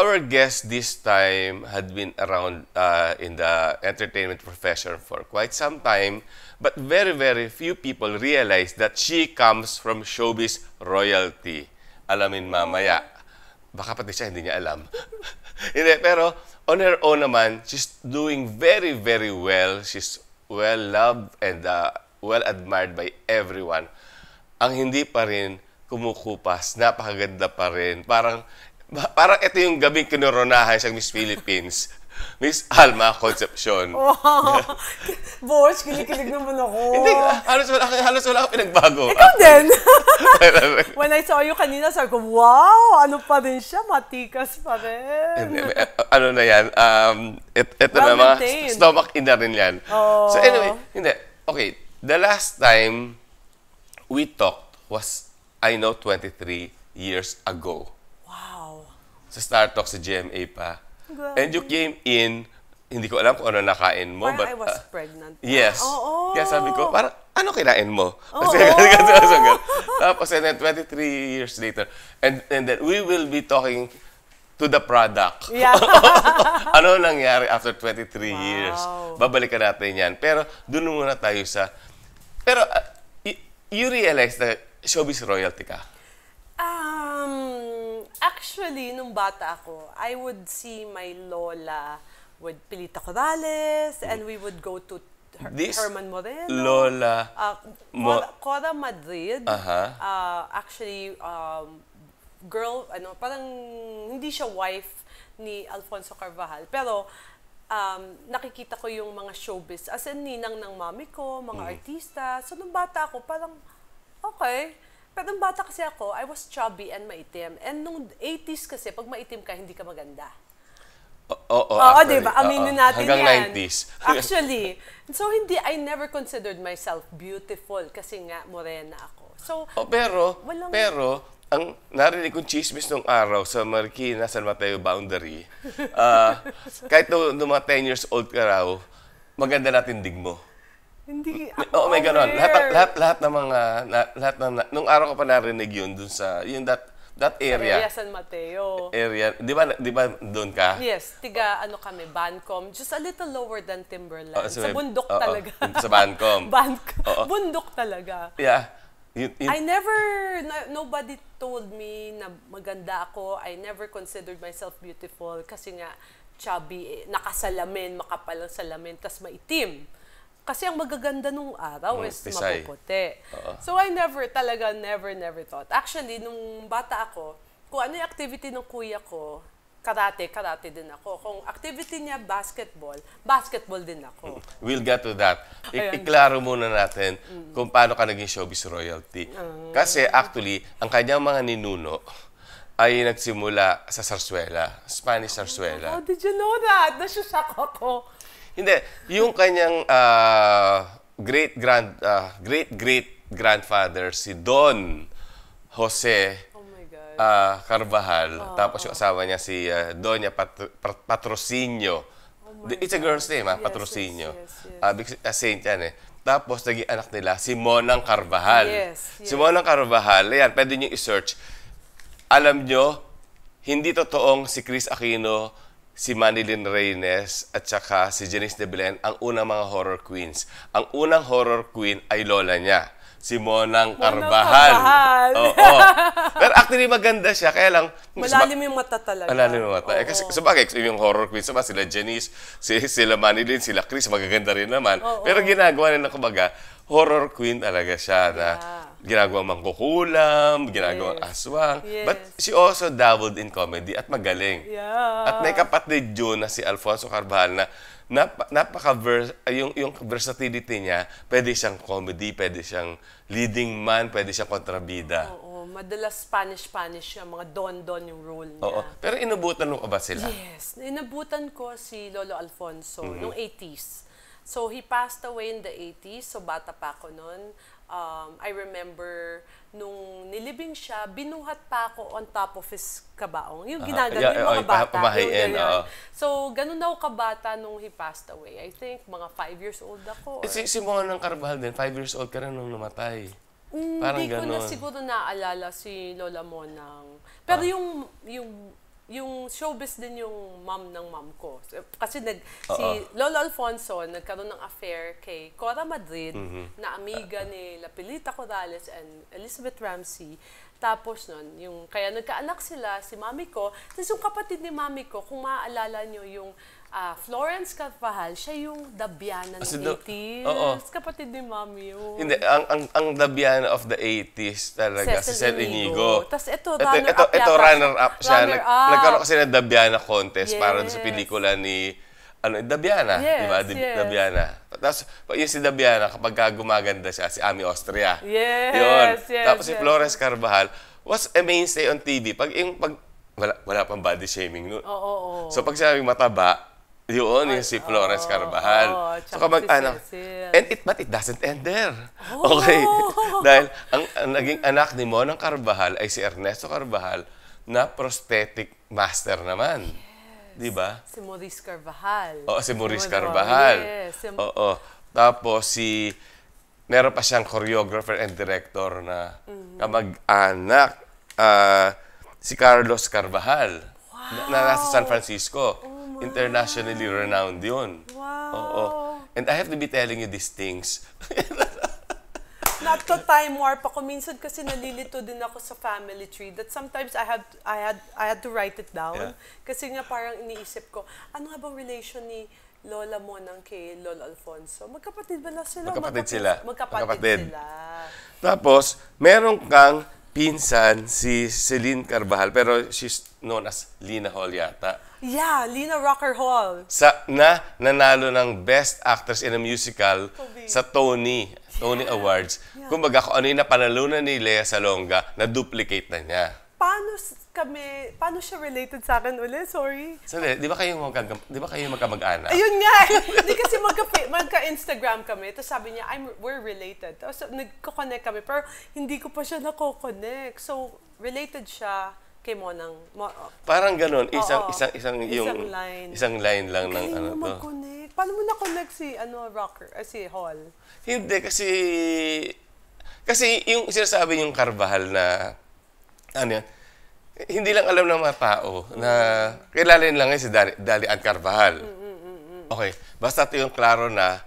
our guest this time had been around in the entertainment profession for quite some time, but very, very few people realize that she comes from showbiz royalty. Alamin mamaya. Baka pati siya hindi niya alam. Hindi, pero on her own naman, she's doing very, very well. She's well-loved and well-admired by everyone. Ang hindi pa rin kumukupas, napakaganda pa rin. Parang ito yung gabing kinoronahan sa Miss Philippines. Miss Alma Concepcion. Wow! Boss, kinikilig naman ako. Hindi, halos wala akong pinagbago. Ikaw din! When I saw you kanina, sabi ko, wow! Ano pa rin siya? Matikas pa rin. Ano na yan? Ito na mga stomach in na rin yan. Oh. So anyway, hindi. Okay, the last time we talked was, I know, 23 years ago. Wow. Sa Star Talk sa GMA pa. And you came in, hindi ko alam kung ano nakain mo. Parang but, I was pregnant. Yes. Oo. Kaya sabi ko, parang, ano kinain mo? Oo. Tapos, and then 23 years later, and then we will be talking to the product. Yeah. Ano nangyari after 23 years? Wow. Babalikan natin yan. Pero, dun muna tayo sa, pero, you realize that showbiz royalty ka? Actually, nung bata ako, I would see my lola with Pilita Corrales, and we would go to Herman Moreno. Lola Cora Madrid. Actually, girl, parang hindi siya wife ni Alfonso Carvajal. Pero, nakikita ko yung mga showbiz. As in, ninang ng mami ko, mga artista. So, nung bata ako, parang, okay. Pero nung bata kasi ako, I was chubby and maitim. And nung 80s kasi, pag maitim ka, hindi ka maganda. Oo, diba? Aminin natin hanggang yan. 90s. Actually. So, I never considered myself beautiful kasi nga morena ako. So, pero, ang narinig kong chismis nung araw sa Marikina, San Mateo boundary, kahit nung mga 10 years old ka raw, maganda na tindig mo. Hindi ako Oo, may ganon. aware. Lahat nung araw ko pa narinig yun dun sa, yung that area. Area San Mateo. Area, di ba doon ka? Yes, kami, Bancom. Just a little lower than Timberland. So sa bundok talaga. Sa Bancom. Bundok talaga. Yeah. Nobody told me na maganda ako. I never considered myself beautiful kasi nga chubby, nakasalamin, makapal ang salamin, tas maitim. Kasi ang magaganda nung araw is Pisay. mapuputi. So I never thought. Actually, nung bata ako, kung ano yung activity ng kuya ko, karate din ako. Kung activity niya, basketball din ako. We'll get to that. Iklaro muna natin kung paano ka naging showbiz royalty. Kasi actually, ang kanyang mga ninuno ay nagsimula sa sarsuela, Spanish sarsuela. Oh, did you know that? Nasushock ako. Hindi, yung kanyang great-great-grandfather, si Don Jose Carvajal, tapos yung asawa niya si Doña Patrocinio. It's a girl's name, Patrocinio. Saint yan eh. Tapos naging anak nila, si Monang Carvajal. Si Monang Carvajal, yan, pwede nyo i-search. Alam nyo, hindi totoong si Chris Aquino, si Manilyn Reynes at saka si Janice de Belen ang unang mga horror queens. Ang unang horror queen ay lola niya, si Monang Carvajal. Oo. Pero actually maganda siya, kaya lang malalim yung mata talaga. Malalim yung mata. Kasi sabagay, yung horror queens naman, sila Janice, sila Manilyn, sila Chris, magaganda rin naman. Pero ginagawa nila kumbaga, horror queen talaga siya na ginagawang mangkukulam, ginagawang aswang. But she also dabbled in comedy at magaling. At may kapatid yun na si Alfonso Carvajal na yung versatility niya, pwede siyang comedy, pwede siyang leading man, pwede siyang kontrabida. Oo, madalas Spanish siya, mga don yung role niya. Oo. Pero inabutan mo ba sila? Yes, inabutan ko si Lolo Alfonso noong 80s. So, he passed away in the 80s, so bata pa ako noon. I remember, nung nilibing siya, binuhat pa ako on top of his kabaong. Yung ginagano yung mga bata. So, ganun ako kabata nung he passed away. I think, mga 5 years old ako. Si Monang Carvajal din, 5 years old ka rin nung namatay. Parang Hindi ko na siguro naaalala si Lola Monang. Pero yung yung showbiz din yung mom ng mom ko. Kasi si Lolo Alfonso nagkaroon ng affair kay Cora Madrid na amiga ni Lapilita Corrales and Elizabeth Ramsey. Tapos nun, kaya nagkaanak sila, si mami ko. Tapos yung kapatid ni mami ko, kung maaalala nyo yung Florence Carvajal, siya yung Dabiana ng 80s. Kapatid ni mami yun. Hindi, ang Dabiana of the 80s talaga, si Cecil Inigo. Tapos ito runner-up siya. Nagkaroon kasi ng Dabiana contest para sa pelikula ni Dabiana, di ba? Dabiana. Tapos, yung si Dabiana, kapag gumaganda siya, si Ami Austria. Yes. Tapos si Florence Carvajal was a mainstay on TV. Wala pang body shaming noon. So, pag sinabing mataba, yun, yung si Florence Carvajal. So, kamag-anak. But it doesn't end there. Okay? Dahil ang naging anak ni Monang Carvajal ay si Ernesto Carvajal na prosthetic master naman. Di ba? Si Maurice Carvajal. Oo, si Maurice Carvajal. Yes. Oo. Tapos meron pa siyang choreographer and director na kamag-anak, si Carlos Carvajal. Na nasa San Francisco. Internationally renowned yun. Wow. Oo. And I have to be telling you these things. Not to time warp ako. Minsan kasi nalilito din ako sa family tree that sometimes I had to write it down. Yeah. Kasi nga parang iniisip ko, ano nga bang relation ni Lola Monang kay Lolo Alfonso? Magkapatid ba na sila? Magkapatid sila. Magkapatid sila. Tapos, meron kang pinsan si Celine Carvajal, pero she's known as Lina Hall yata. Yeah, Lina Rocker Hall. Nanalo ng Best Actress in a Musical sa Tony Awards. Yeah. Kumbaga, kung ano yung napanalunan ni Lea Salonga, na-duplicate na niya. Paano siya related sa akin ulit? Sorry. Sandali, di ba kayo magkamag-anak? Ayun nga Hindi kasi magka-Instagram kami. Tapos sabi niya, we're related. Tapos nagko-connect kami. Pero hindi ko pa siya nako-connect. So, related siya kay Monang. Parang ganun. Isang line lang ng ano to. Mag-connect. Paano mo na-connect si Hall? Hindi, kasi yung sinasabi yung Carvajal na hindi lang alam ng mga tao na kilalanin lang si Dali Ann Carvajal. Okay, basta ito yung klaro na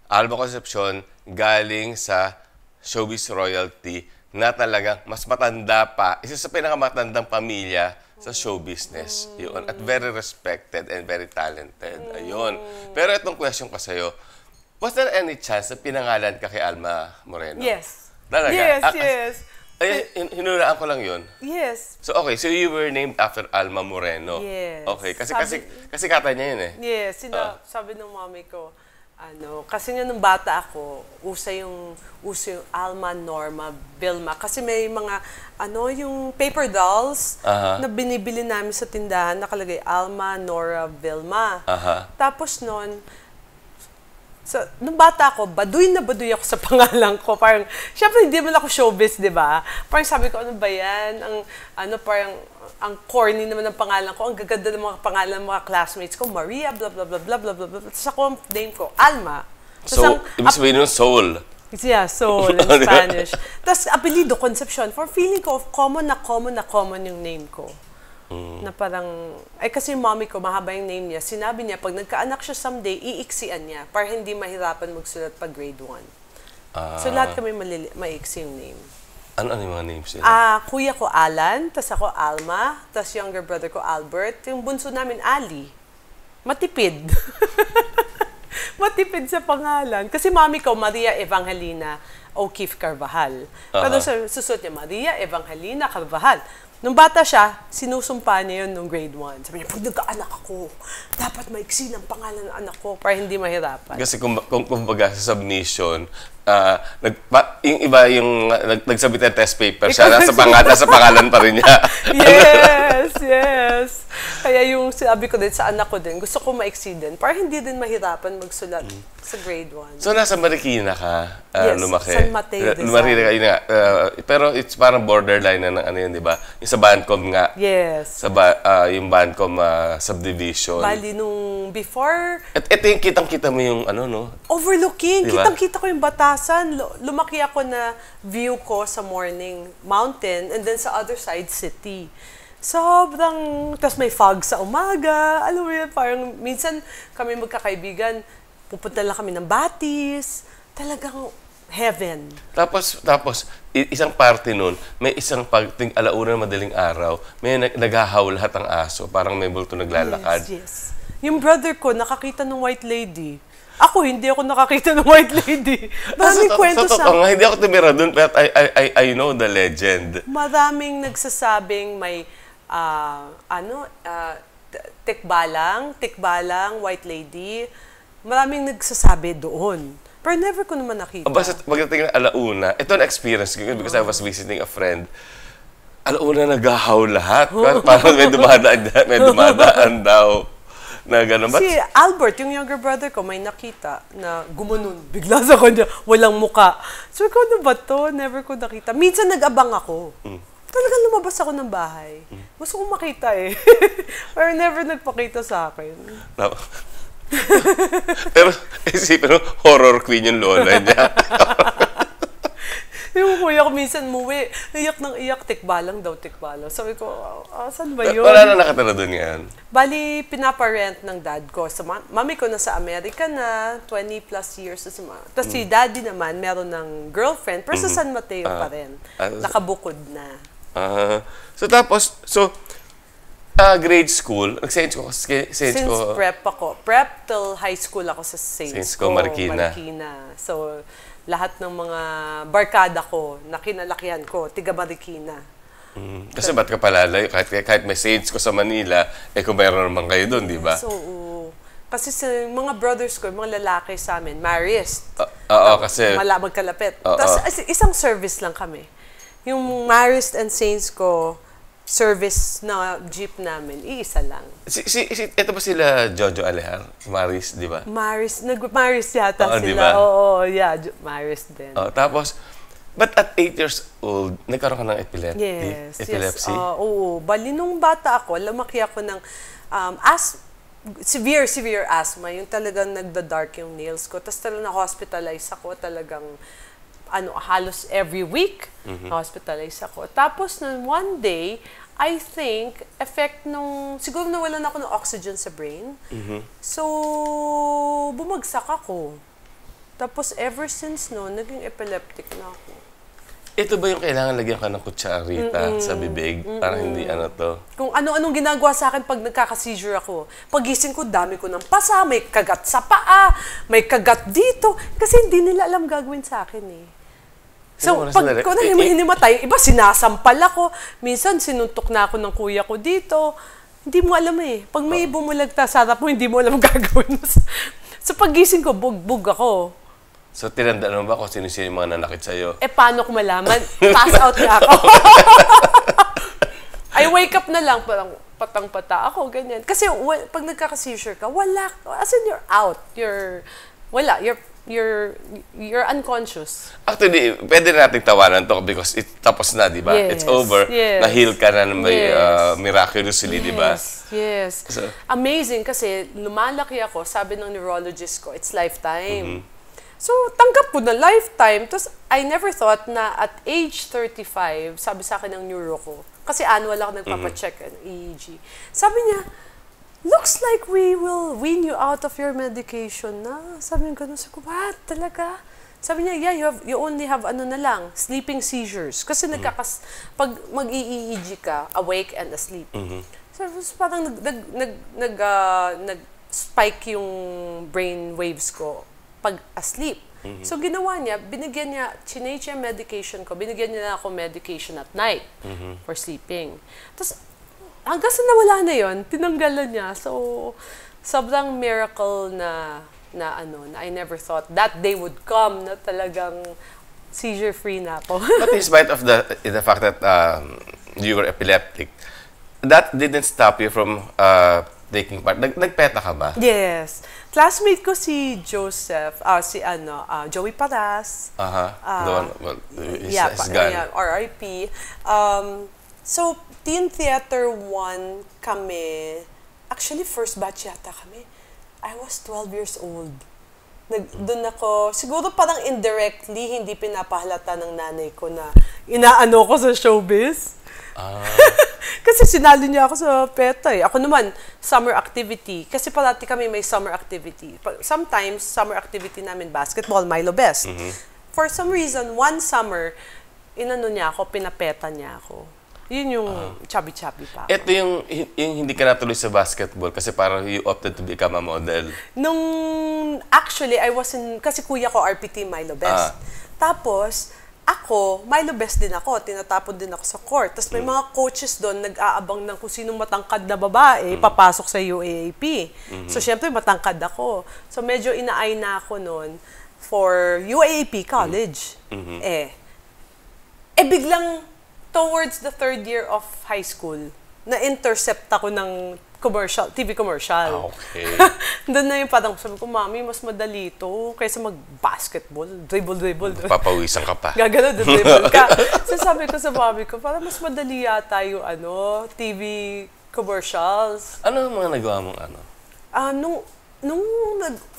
Alma Concepcion galing sa showbiz royalty na talagang mas matanda pa, isa sa pinakamatandang pamilya sa show business. Yun. At very respected and very talented. Ayun. Pero itong question ko sa'yo, was there any chance na pinangalan ka kay Alma Moreno? Yes. Talaga? Yes. Ay, hinulaan ko lang yun? Yes. So, okay. So, you were named after Alma Moreno? Yes. Okay. Kasi kata niya yun eh. Yes. Sabi ng mami ko, kasi nga nung bata ako, uso yung Alma, Norma, Vilma. Kasi may mga, yung paper dolls na binibili namin sa tindahan, nakalagay Alma, Nora, Vilma. Tapos nung bata ako, baduy ako sa pangalan ko. Parang, syempre hindi man ako showbiz, di ba? Parang sabi ko, ano ba yan? Ang corny naman ng pangalan ko. Ang gaganda ng mga pangalan ng mga classmates ko. Maria, blah, blah, blah, blah, blah, blah, blah. Tapos ako, name ko, Alma. So, ibig sabihin yung soul. Yeah, soul in Spanish. Tapos, apelido, Concepcion. For feeling ko, common yung name ko. Na parang, kasi yung mommy ko, mahaba yung name niya. Sinabi niya, pag nagkaanak siya someday, iiksian niya para hindi mahirapan magsulat pag grade 1. So, lahat kami maiksi yung name. Ano yung mga names nila? Kuya ko, Alan. Tapos ako, Alma. Tapos younger brother ko, Albert. Yung bunso namin, Ali. Matipid. Matipid sa pangalan. Kasi mami ko, Maria Evangelina O'Keefe Carvajal. Pero susunod niya, Maria Evangelina Carvajal. Nung bata siya, sinusumpa niya yun nung grade 1. Sabi niya, pag nagkaanak ako, dapat maiksi ng pangalan ng anak ko para hindi mahirapan. Kasi kumbaga sa submission, yung iba yung nagsabit ng test paper, siya nasa pangalan pa rin niya. Yes. Kaya yung sabi ko din sa anak ko din, gusto ko maiksi din para hindi din mahirapan magsulat sa grade 1. So, nasa Marikina ka lumaki? San Mateo Rizal. Marikina, yun nga. Pero it's parang borderline na ng yun, di ba? Yung sa Bancom nga. Yes. Yung Bancom subdivision. Bali, nung before... At ito yung kitang-kita mo yung overlooking. Diba? Kitang-kita ko yung Batasan. Lumaki ako na view ko sa morning, mountain, and then sa other side, city. Sobrang, tapos may fog sa umaga. Alam mo yun, parang minsan kami magkakaibigan, pupunta lang kami ng Batis. Talagang heaven. Tapos isang party nun, may isang pagting alauna madaling araw, may naghahaw lahat ng aso, parang may bulto naglalakad. Yes. Yung brother ko, nakakita ng white lady. Ako, hindi ako nakakita ng white lady. Maraming kwento sa akin. Hindi ako tumira dun, but I know the legend. Maraming nagsasabing may, tikbalang, white lady. Maraming nagsasabi doon. Pero never ko naman nakita. Basta pagdating ng alauna, ito na experience ko because I was visiting a friend. Alauna naghahaw lahat. Parang may dumadaan daw. Na ganun. Si Albert, yung younger brother ko, may nakita na gumanon. Bigla sa kanya, walang muka. So, ano ba to? Never ko nakita. Minsan nag-abang ako. Talagang lumabas ako ng bahay. Gusto kong makita eh. Pero never nagpakita sa akin. No. Pero isipin mo, horror queen yung lola niya. Yung kuya ko minsan muwi, iyak ng iyak, tikbalang daw, tikbalang. Sabi ko, saan ba yun? Wala na nakatala doon yan. Bali, pinaparent ng dad ko. So, mami ko nasa Amerika na, 20 plus years. Tapos si daddy naman, meron ng girlfriend, pero sa San Mateo pa rin. Nakabukod na. Grade school, nag-Saints ko. Since prep ako. Prep till high school ako sa Saints ko, Marikina. So, lahat ng mga barkada ko, na kinalakihan ko, tiga Marikina. Kasi ba't ka palalayo? Kahit may Saints ko sa Manila, kung mayroon naman kayo doon, di ba? So, kasi sa mga brothers ko, mga lalaki sa amin, Marist. Kasi... Magkalapit. Tapos, isang service lang kami. Yung Marist and Saints ko, service na jeep namin, iisa lang. Ito ba sila Jojo Alejandro? Maris, di ba? Maris yata sila. Diba? Oo, yeah, Maris din. Tapos, but at 8 years old, nagkaroon ka ng epilepsy? Oo. Bali, nung bata ako, lumaki ako ng severe asthma. Yung talagang nagda-dark yung nails ko. Tapos talagang na-hospitalize ako. Talagang halos every week, hospitalize ako. Tapos, one day, I think, siguro nawalan ako ng oxygen sa brain. So, bumagsak ako. Tapos, ever since naging epileptic na ako. Ito ba yung kailangan lagyan ka ng kutsarita sa bibig? Parang hindi to. Kung ano-anong ginagawa sa akin pag nagkaka-seizure ako. Pagising ko, dami ko ng pasa, may kagat sa paa, may kagat dito. Kasi hindi nila alam gagawin sa akin eh. So, pag ko na hinimatay, iba sinasampal ako. Minsan, sinuntok na ako ng kuya ko dito. Hindi mo alam eh. Pag may bumulagta sa harap mo, hindi mo alam gagawin mo. So, pagising ko, bugbog ako. So, tinandaan mo ba kung sino-sino yung mga nanakit sa'yo? Paano ko malaman? Pass out na ako. I wake up na lang, parang patang-pata ako, ganyan. Kasi pag nagkaka-seizure ka, wala. As in, you're out. You're unconscious. Actually, pwede nating tawanan to because tapos na, di ba? Yes, it's over. yes. Na-heal ka na may miraculously, di ba? Yes. So, amazing kasi lumalaki ako, sabi ng neurologist ko, it's lifetime. So, tanggap ko na lifetime. Tapos, I never thought na at age 35, sabi sa akin ng neuro ko, kasi annual ako nagpapacheck ng EEG. Sabi niya, looks like we will wean you out of your medication na. Sabi niya gano'n. Sabi ko, what? Talaga? Sabi niya, yeah, you only have sleeping seizures. Kasi pag mag-EEG ka, awake and asleep. So, parang nag-spike yung brain waves ko pag asleep. So, ginawa niya, chinage niya medication ko, binigyan niya na ako medication at night for sleeping. Tapos, hanggang sa nawala na yon, tinanggalan niya. So, sobrang miracle na I never thought that day would come na talagang seizure-free na ako. But in spite of the fact that you were epileptic, that didn't stop you from taking part. Nagpeta ka ba? Yes. Classmate ko si Joseph, Joey Paras. The one, he's gone. Yeah, RIP. So, Teen Theater 1 kami, actually first batch yata kami. I was 12 years old. Doon ako, siguro parang indirectly, hindi pinapahalata ng nanay ko na inaano ko sa showbiz. Kasi sinali niya ako sa PETA eh. Ako naman, summer activity. Kasi parati kami may summer activity. Sometimes, summer activity namin, basketball, Milo Best. For some reason, one summer, inano niya ako, pinapeta niya ako. Yun yung chubby-chubby pa ako. Ito yung hindi ka natuloy sa basketball kasi parang you opted to become a model. Actually, kasi kuya ko RPT Milo Best. Tapos, ako, Milo Best din ako. Tinatapon din ako sa court. Tapos may mga coaches doon nag-aabang ng kung sinong matangkad na babae papasok sa UAAP. So, syempre, matangkad ako. So, medyo inaay na ako noon for UAAP college. Biglang towards the third year of high school, na-intercept ako ng TV commercial. Okay. Doon na yung parang sabi ko, Mami, mas madali ito kaysa mag-basketball. Dribble. Papawisan ka pa. Gagano, dribble ka. So sabi ko sa mami ko, parang mas madali yata yung TV commercials. Ano ang mga nagawa mong Nung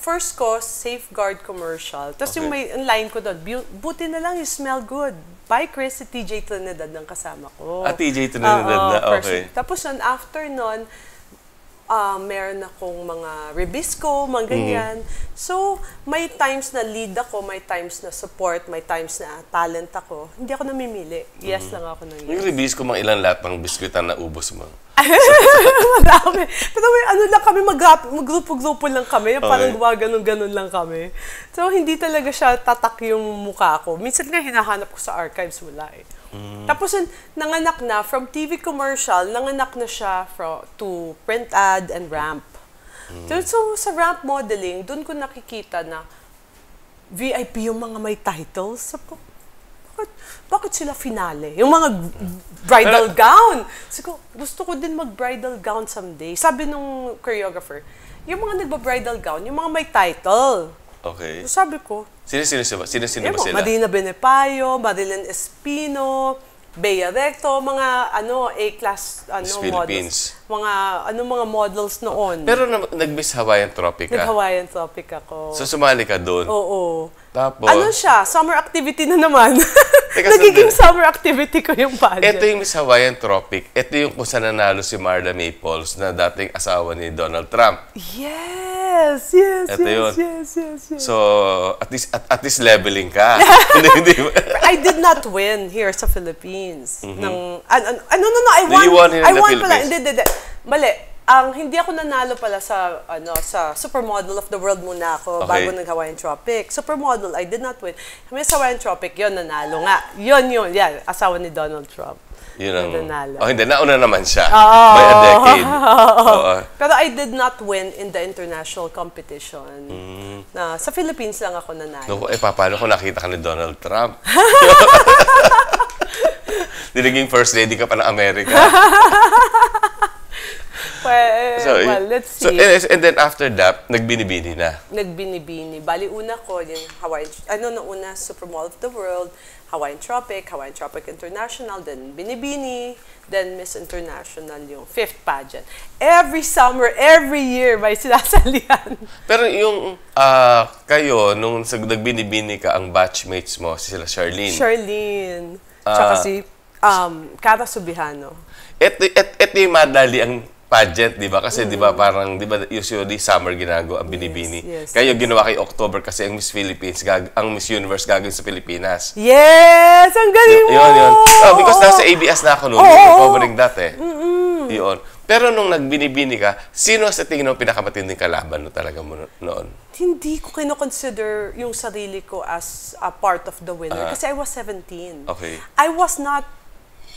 first ko, Safeguard commercial. Tapos yung may line ko doon, buti na lang you smell good. By Chris, si TJ Trinidad ng kasama ko. TJ Trinidad na, okay. Tapos after nun, meron akong mga Ribisco, mga ganyan. So, may times na lead ako, may times na support, may times na talent ako. Hindi ako namimili. Yes lang ako ng yes. Yung Ribisco, mga ilang lahat ng biskuitan na ubos mo? Marami. Pero lang kami, mag-grupo-grupo lang kami. Parang ganun lang kami. So, hindi talaga siya tatak yung mukha ko. Minsan nga hinahanap ko sa archives, wala eh. Tapos, nanganak na, from TV commercial, nanganak na siya to print ad and ramp. So, sa ramp modeling, doon ko nakikita na VIP yung mga may titles. Bakit sila finale? Yung mga bridal gown. Gusto ko din mag-bridal gown someday. Sabi nung choreographer, yung mga nagba-bridal gown, yung mga may title. Okay. So, sabi ko, Sino ba sila? Marina Benepayo, Marilyn Espino, Bea Recto, mga A-class Philippines. Models. Mga models noon. Pero nag-Miss Hawaiian Tropic ka? Nag-Hawaiian Tropic ako. So, sumali ka doon? Oo. Tapos? Siya? Summer activity na naman. Nagiging summer activity ko yung pageant. Ito yung Miss Hawaiian Tropic. Ito yung kung saan nanalo si Marla Maples na dating asawa ni Donald Trump. Yes. Ito yun. Yes. So, at least leveling ka. I did not win here sa Philippines. No, I won. You won here in the Pala. Philippines? Hindi. Mali. Hindi ako nanalo pala sa Supermodel of the World muna ako bago nag-Hawaiian Tropic. Supermodel, I did not win. Kami sa Hawaiian Tropic, yun, nanalo nga. Yun. Yan, asawa ni Donald Trump. Yun ang nanalo. Hindi, nauna naman siya. By a decade. Pero I did not win in the international competition. Sa Philippines lang ako nanalo. Paano kung nakita ka ni Donald Trump? Naging first lady ka pa ng Amerika. Well, let's see. And then after that, nagbinibini na. Nagbinibini. Bali, una ko, yung Hawaiian, una, Supermodel of the World, Hawaiian Tropic International, then Binibini, then Miss International, yung 5th pageant. Every summer, every year, may sinasalihan. Pero yung kayo, nung nagbinibini ka, ang batchmates mo, sila Charlene. Tsaka si Cara Subihano. Ito yung madali ang pageant, di ba? Kasi di ba parang, di ba usually summer ginagawa ang binibini. Yes. Kayo ginawa kay October kasi ang Miss Philippines, ang Miss Universe gagawin sa Pilipinas. Yes! Ang galing mo! Yun. Because nasa ABS na ako noon, covering that eh. Yun. Pero nung nagbinibini ka, sino sa tingin mo pinakamatinding kalaban talaga mo noon? Hindi ko kino-consider yung sarili ko as a part of the winner kasi I was 17. Okay.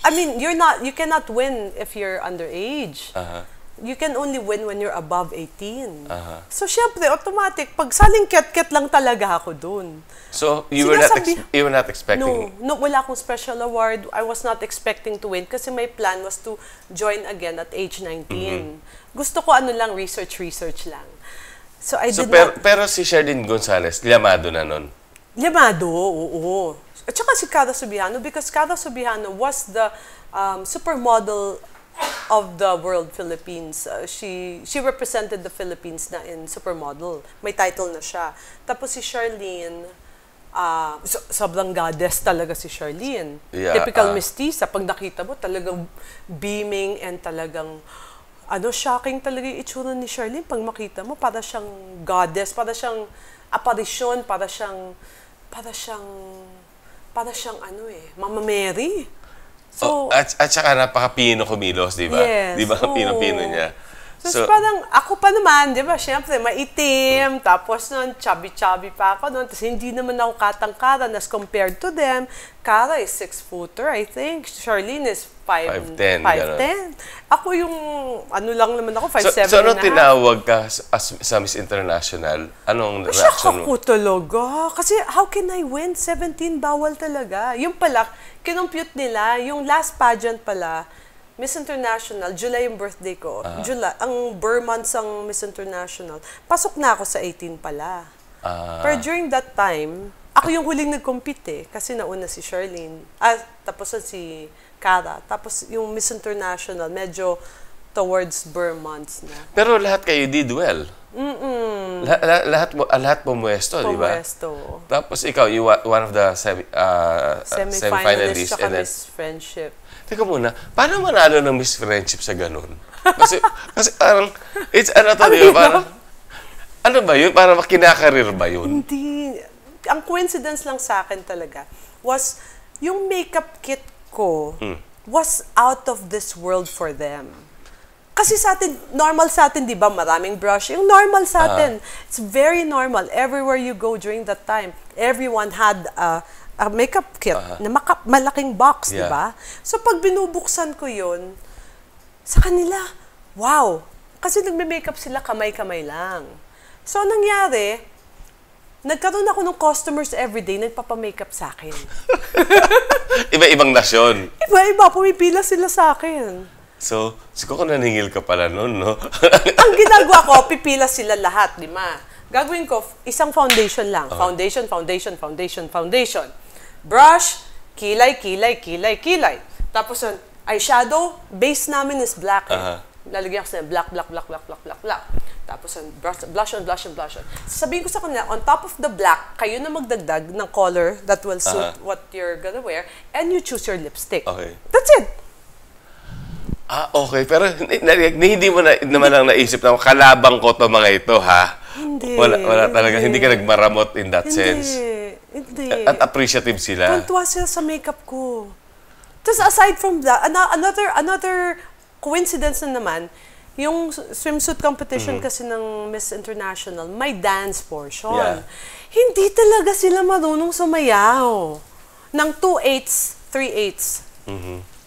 You cannot win if you're underage. You can only win when you're above 18. So, syempre, automatic, pag saling ket-ket lang talaga ako dun. So, you were not expecting? No, wala akong special award. I was not expecting to win kasi my plan was to join again at age 19. Gusto ko research lang. So, I did not... Pero si Sherlyn Gonzalez, llamado na nun? Llamado, oo. At saka si Cara Subihano because Cara Subihano was the supermodel of the world Philippines. She represented the Philippines na in Supermodel. May title na siya. Tapos si Charlene, sobrang goddess talaga si Charlene. Yeah, Typical mestiza. Pag nakita mo, talagang beaming and talagang shocking talaga yung itsura ni Charlene. Pag makita mo, para siyang goddess, para siyang aparisyon, para siyang Mama Mary. So, at saka napaka-pino kumilos, di ba? Yes. Di ba ang pino-pino niya? So, parang, ako pa naman, di ba, syempre, maitim, tapos nun, chubby-chubby pa ako nun, tapos hindi naman ako katangkaran as compared to them. Cara is 6-footer, I think. Charlene is 5'10". Ako yung, lang naman ako, 5'7". So ano tinawag ka sa Miss International? Anong reaction mo? Ako talaga. Kasi how can I win? 17, bawal talaga. Yung pala, kinumpute nila, yung last pageant pala, Miss International, July yung birthday ko. July, ang Burr months ang Miss International. Pasok na ako sa 18 pala. Pero during that time, ako yung huling nag-compete kasi nauna si Charlene. Tapos si Cara. Tapos yung Miss International, medyo towards Burr months na. Pero lahat kayo did well. Lahat pumuesto, di ba? Pumuesto. Tapos ikaw, you one of the semi-finalists. And then Miss Friendship. Teka muna, paano manalo ng Miss Friendship sa ganun? Kasi parang, it's parang, ano ba yun? Parang kinakarir ba yun? Hindi. Ang coincidence lang sa akin talaga was, yung makeup kit ko was out of this world for them. Kasi sa atin, normal sa atin, di ba? Maraming brush. Yung normal sa atin, it's very normal. Everywhere you go during that time, everyone had a makeup kit na malaking box, di ba? So, pag binubuksan ko yun, sa kanila, wow! Kasi nagme-makeup sila kamay-kamay lang. So, nangyari, nagkaroon ako ng customers everyday, nagpapamakeup sa akin. Iba-ibang nasyon. Iba-iba, pumipila sila sa akin. So, siguro naningil ka pala nun, no? Ang ginagawa ko, pipila sila lahat, di ba? Gagawin ko, isang foundation lang. Foundation. Brush, kilay. Tapos eyeshadow, base namin is black. Lalagyan ko sa black. Tapos blush on. Sabihin ko sa kanila, on top of the black, kayo na magdagdag ng color that will suit what you're gonna wear, and you choose your lipstick. Okay. That's it. Okay. Pero hindi mo naman lang naisip na kalabang ko to mga ito, ha? Hindi. Wala talaga. Hindi ka nagmaramot in that sense. Hindi. At appreciative sila. Tuntua sila sa makeup ko. Tapos aside from that, another coincidence na naman, yung swimsuit competition kasi ng Miss International, may dance portion. Yeah. Hindi talaga sila marunong sumayaw. Ng 2/8, 3/8.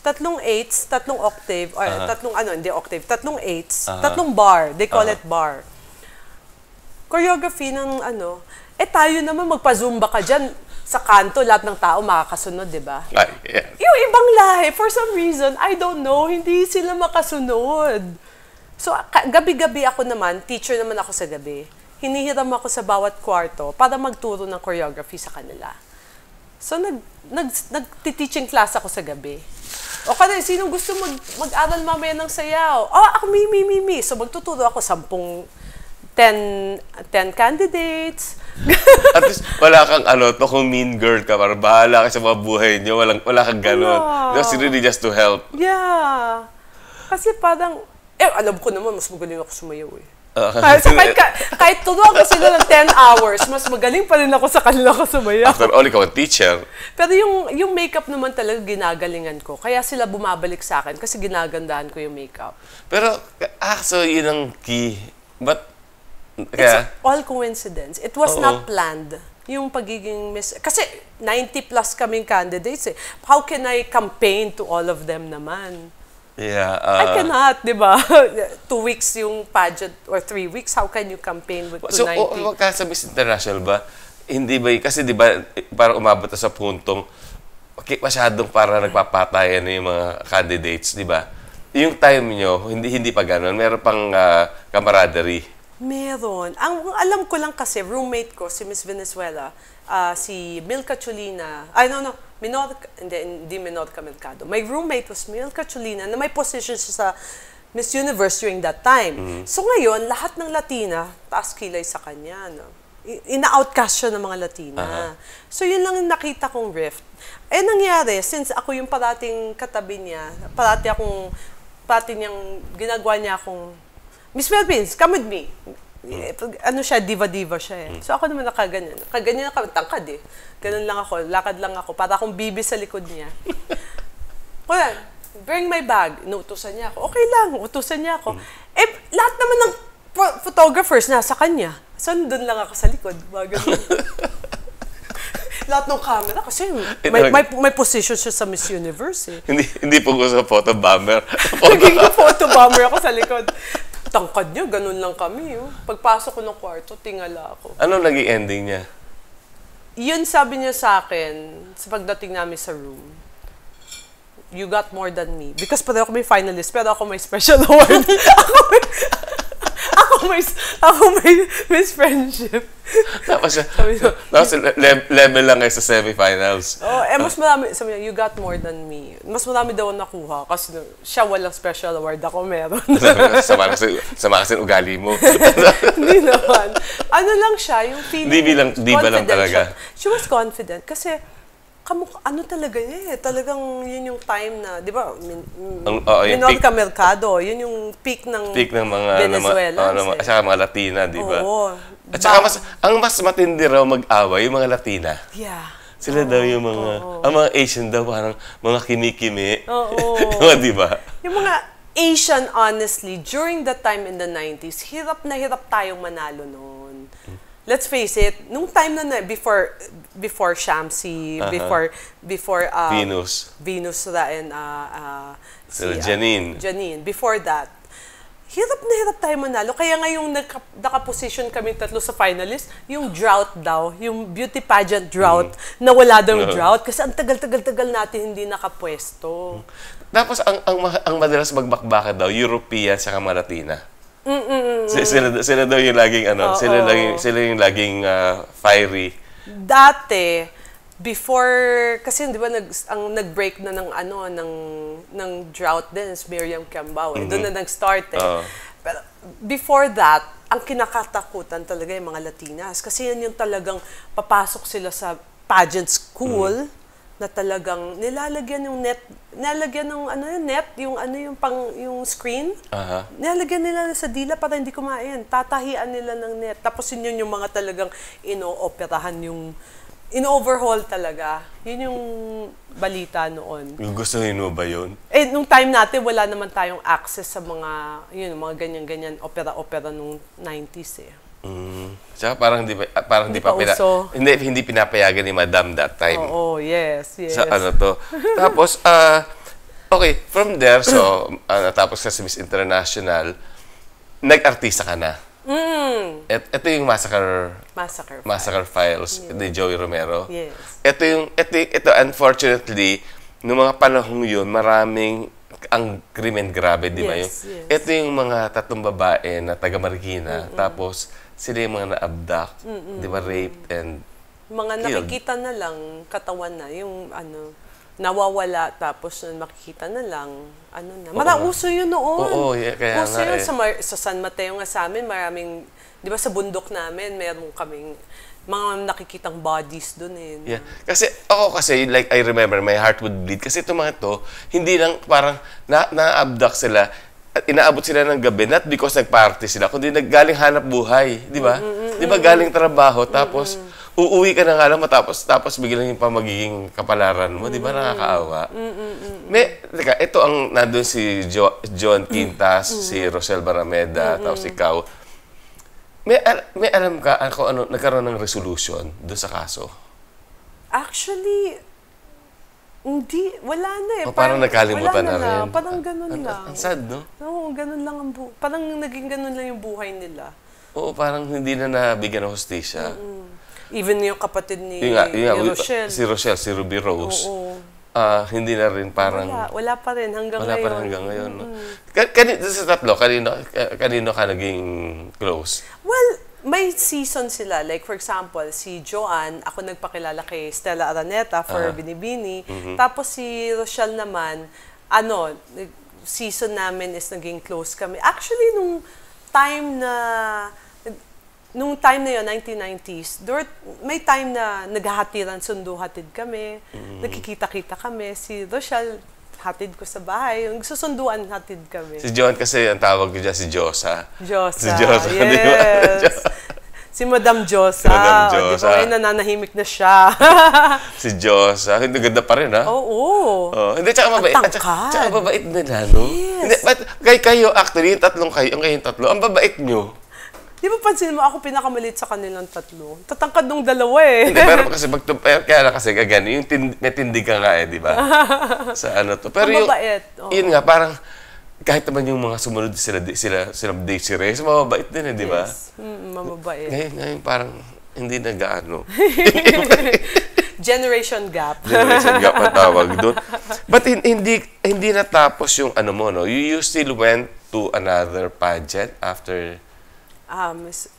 Tatlong 8s, tatlong octave, or tatlong 8s, tatlong bar. They call it bar. Choreography ng tayo naman magpa-zumba ka dyan. Sa kanto, lahat ng tao makakasunod, di ba? Yeah. Yung ibang lahi, for some reason, I don't know, hindi sila makasunod. So, gabi-gabi ako naman, teacher naman ako sa gabi. Hinihiram ako sa bawat kwarto para magturo ng choreography sa kanila. So, nag-teaching class ako sa gabi. O kaya, sino gusto mag-aral mamaya ng sayaw? Ako, me. So, magtuturo ako 10 candidates. At least, wala kang kung mean girl ka, para bahala ka sa mga buhay niyo, wala kang ganun. It's really just to help. Yeah. Kasi parang, alam ko naman, mas magaling ako sumayaw eh. Kahit turuan ko sila ng 10 hours, mas magaling pa rin ako sa kanila ko sumayaw. After all, ikaw ang teacher. Pero yung makeup naman talaga ginagalingan ko. Kaya sila bumabalik sa akin kasi ginagandahan ko yung makeup. Pero, so yun ang key. But, it's all coincidence. It was not planned. Yung pagiging Miss... Kasi 90 plus kaming candidates eh. How can I campaign to all of them naman? Yeah. I cannot, di ba? 2 weeks yung pageant or 3 weeks, how can you campaign with 290? So, wag ka sa Miss International ba? Hindi ba? Kasi di ba, parang umabot sa puntong masyadong para nagpapatayan na yung mga candidates, di ba? Yung time nyo, hindi pa ganun. Meron pang camaraderie. Meron. Ang alam ko lang kasi, roommate ko, si Miss Venezuela, si Milka Chulina, hindi Minorca Mercado. My roommate was Milka Chulina na may position siya sa Miss Universe during that time. So ngayon, lahat ng Latina, taas kilay sa kanya. No? ina-outcast siya ng mga Latina. So, yun lang yung nakita kong rift. Nangyari, since ako yung parating katabi niya, parati niyang, ginagawa niya akong, Miss Philippines, come with me. Ano siya, diva-diva siya eh. So, ako naman nakaganyan. Kaganyan ako, tangkad eh. Ganun lang ako, lakad lang ako, para akong bibi sa likod niya. Kuya, bring my bag. Inuutusan niya ako. Okay lang, utusan niya ako. Lahat naman ng photographers nasa kanya. So, doon lang ako sa likod. Lahat ng camera kasi may position siya sa Miss Universe eh. Hindi po ko sa photo bomber. Naging photo bomber ako sa likod. Tangkad niya, ganun lang kami. Oh. Pagpasok ko ng kwarto, tingala ako. Ano naging ending niya? Yun sabi niya sa akin, sa pagdating namin sa room, you got more than me. Because pareho ako may finalist, pero ako may special award. ako may Miss Friendship. Tapos level lang kayo sa semifinals. Mas marami, sabi niya, you got more than me. Mas marami daw nakuha kasi siya walang special award, ako meron. Sama kasi ugali mo. Hindi naman. Ano lang siya, yung feeling. Diba lang talaga. She was confident kasi ano talaga niya eh. Talagang yun yung time na, di ba, minor ka merkado. Yun yung peak ng Venezuela. At saka mga Latina, di ba? Oo. At saka ang mas matindi raw mag-away, yung mga Latina. Yeah. Sila daw yung ang mga Asian daw, parang mga kimikimi. Di ba? Yung mga Asian, honestly, during that time in the 90s, hirap na hirap tayong manalo noon. Let's face it, nung time na before Shamsi, before Venus and Janine, before that, hirap na hirap tayo manalo. Kaya nga yung naka-position kami tatlo sa finalist, yung drought daw, yung beauty pageant drought, na wala daw drought kasi ang tagal-tagal-tagal natin hindi nakapwesto. Tapos ang madalas magbakbakan daw, European sa mga Latina. Sila daw yung laging sila yung laging fiery. Dati kasi di ba ang nag-break na ng drought din is Miriam Kiambao. Doon na nag-start eh. Pero before that, ang kinakatakutan talaga yung mga Latinas kasi yan yung talagang papasok sila sa pageant school. Na talagang nilalagyan yung net, yung screen. Nilalagyan nila sa dila para hindi kumain. Tatahian nila ng net. Tapos yun yung mga talagang ino-operahan yung in-overhaul talaga. Yun yung balita noon. Gustuhin mo ba yun? Nung time natin, wala naman tayong access sa mga ganyan-ganyan opera-opera nung 90s eh. Tsaka parang hindi pinapayagan ni Madam that time. Yes. Sa Tapos, okay, from there, so, natapos ka sa Miss International, nag-artista ka na. Ito yung Massacre Files ni Joey Romero. Yes. Ito unfortunately, noong mga panahong yun, maraming ang krimen grabe, di ba yun? Yes. Ito yung mga tatlong babae na taga Marikina, tapos sila yung mga na-abduct, di ba, raped and mga killed. Nakikita na lang, katawan na, yung nawawala, tapos makikita na lang, uso yun noon. Kaya uso yun sa San Mateo nga sa amin, maraming, di ba sa bundok namin, meron kaming mga nakikitang bodies doon eh. Yeah. Kasi like I remember, my heart would bleed. Kasi itong mga to, hindi lang parang na-abduct sila, at inaabot sila ng gabi, not because nag-party sila, kundi galing hanap buhay, di ba? Di ba galing trabaho, tapos uuwi ka na nga lang tapos biglang yung magiging kapalaran mo, di ba nakakaawa? Ito ang nandun si John Quintas, si Rosel Barameda, tapos ikaw. May alam ka kung nagkaroon ng resolution doon sa kaso? Actually, hindi, wala na eh. Parang nakalimutan na rin. Parang ganun lang. Ang sad, no? Oo, ganun lang parang naging ganun lang yung buhay nila. Oo, parang hindi na nabigyan ng hustisya. Even yung kapatid ni Rochelle. Si Rochelle, si Ruby Rose. Hindi na rin parang... Wala pa rin hanggang ngayon. Wala pa rin hanggang ngayon. No? Sa tatlo, kanino ka naging close? Well, may season sila. Like, for example, si Joanne, ako nagpakilala kay Stella Araneta for Binibini. Tapos si Rochelle naman, season namin is naging close kami. Actually, nung time na nung time na yun, 1990s, may time na naghahatiran, sundo-hatid kami, nagkikita-kita kami. Si Rochelle, hatid ko sa bahay. Yung susunduan, hatid kami. Si John kasi, ang tawag ko dyan, si Josa. Josa, si Josa, yes. Di ba? Si Madam Josa. Madam Josa. Di ba ngayon nananahimik na siya? Si Josa. Hindi, ganda pa rin, ha? Oo. Hindi, tsaka mabait. Tsaka mabait nila, no? Yes. Hindi, but kayo, actually, yung tatlong kayo, ang kayong tatlo, ang babait nyo. Di ba pansin mo, ako pinakamalit sa kanilang tatlo? Tatangkad nung dalawa eh. Hindi, pero kasi, kaya na kasi, again, yung may tindig ka nga eh, di ba? Sa ano to. Pero ang mabait. Yun nga, parang, kahit naman yung mga sumunod sila Desiree, so mababait din eh, di ba? Yes, mababait. Ngayon parang hindi nag-ano. Generation gap. Generation gap ang tawag doon. But hindi natapos yung ano mo, no? You still went to another pageant after?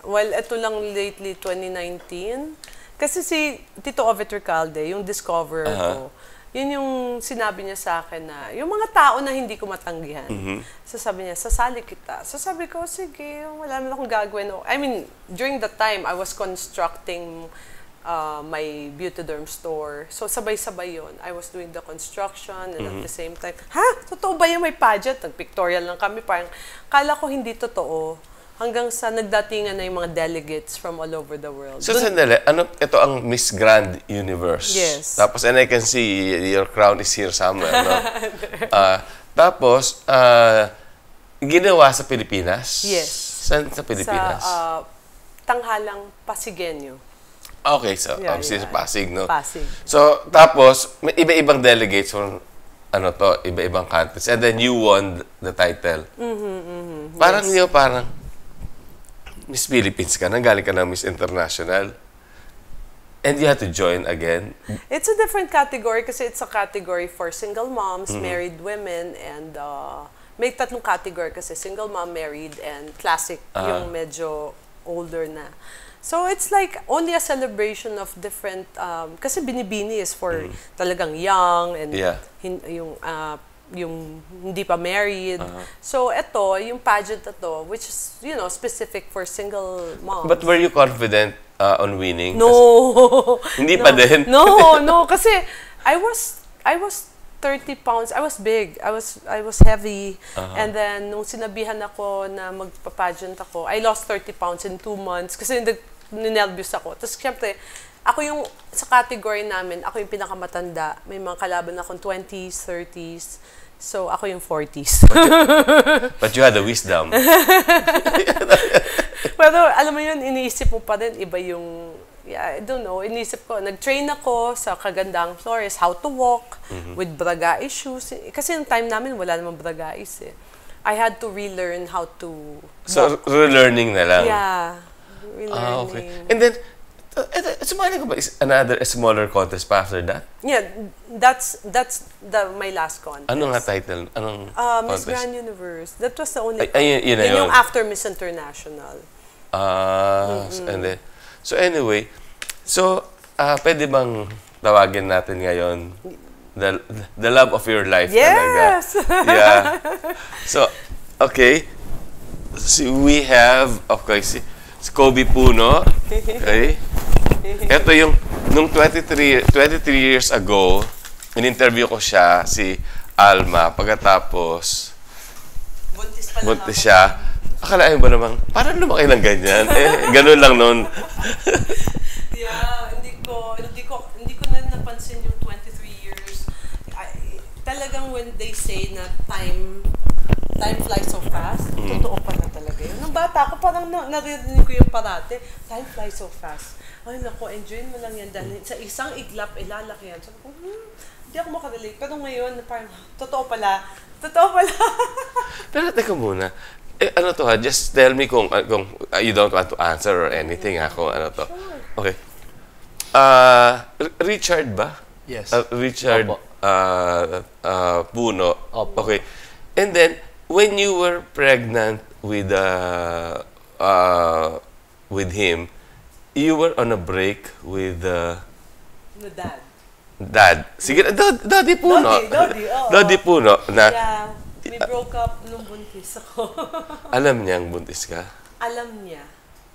Well, ito lang lately, 2019. Kasi si Tito Ovet Recalde, yung discoverer ko, yun yung sinabi niya sa akin na, yung mga tao na hindi ko matanggihan. Sasabi niya, sasali kita. Sasabi ko, sige, wala naman akong gagawin. I mean, during that time, I was constructing my Beautyderm store. So, sabay-sabay yun. I was doing the construction and at the same time, totoo ba yung may pageant? Nag-pictorial lang kami. Parang, kala ko hindi totoo. Hanggang sa nagdatingan na yung mga delegates from all over the world. So, sandali, ito ang Miss Grand Universe. Yes. Tapos, and I can see your crown is here somewhere, no? Tapos, ginawa sa Pilipinas? Yes. Saan sa Pilipinas? Sa Tanghalang Pasigueño. Okay, so, obviously sa Pasig, no? Pasig. So, tapos, may iba-ibang delegates from, iba-ibang countries. And then, you won the title. Parang yes. Parang, Miss Philippines ka, nanggaling ka ng Miss International. And you had to join again. It's a different category kasi it's a category for single moms, married women, and may tatlong category kasi single mom, married, and classic, yung medyo older na. So it's like only a celebration of different, kasi Binibini is for talagang young and yung hindi pa married. So, ito, yung pageant ito, which is, specific for single moms. But were you confident on winning? No. Hindi pa din? No. Kasi, I was 30 pounds. I was big. I was heavy. And then, nung sinabihan ako na magpa-pageant ako, I lost 30 pounds in 2 months. Kasi ninervyos ako. Tapos, syempre, ako yung, sa category namin, ako yung pinakamatanda. May mga kalaban akong 20s, 30s. So, ako yung 40s. But you had the wisdom. Pero, alam mo yun, iniisip mo pa din, iba yung, I don't know, iniisip ko, nag-train ako sa Kagandang Flores, how to walk, with Bragais shoes. Kasi yung time namin, wala namang Bragais eh. I had to relearn how to walk. So, relearning na lang? Yeah. Relearning. Okay. And then, sumali ko ba another smaller contest pa after that? Yeah, that's my last contest. Ano nga title? Anong Miss contest? Grand Universe. That was the only yun yung after Miss International. And then, so anyway, pwede bang tawagin natin ngayon the love of your life? Yes! Talaga. Yeah. So, okay. So we have, si Kobe Puno. Okay. Ito yung, nung 23 years ago, in-interview ko siya, si Alma, pagkatapos, buntis siya. Akalain ba namang, parang lumaki lang ganyan? Ganun lang nun. Yeah, hindi ko na napansin yung 23 years. Talagang when they say na time flies so fast, totoo pa na talaga yun. Nung bata ko, parang naririnig ko yung parate, time flies so fast. Ay, naku, enjoyin mo lang yan dahil sa isang iglap, lalaki yan. Sabi ko, hindi ako makarelate. Pero ngayon, parang, totoo pala. Pero teka muna, ano to ha, just tell me kung you don't want to answer or anything ha, kung ano to. Sure. Okay. Richard ba? Yes. Richard Opo. Puno. Opo. Okay. And then, when you were pregnant with him, you were on a break with No, Dad. Sige, Daddy Puno. Daddy, oo. Daddy Puno na Yeah, we broke up nung buntis ako. alam niyang buntis ka. Alam niya.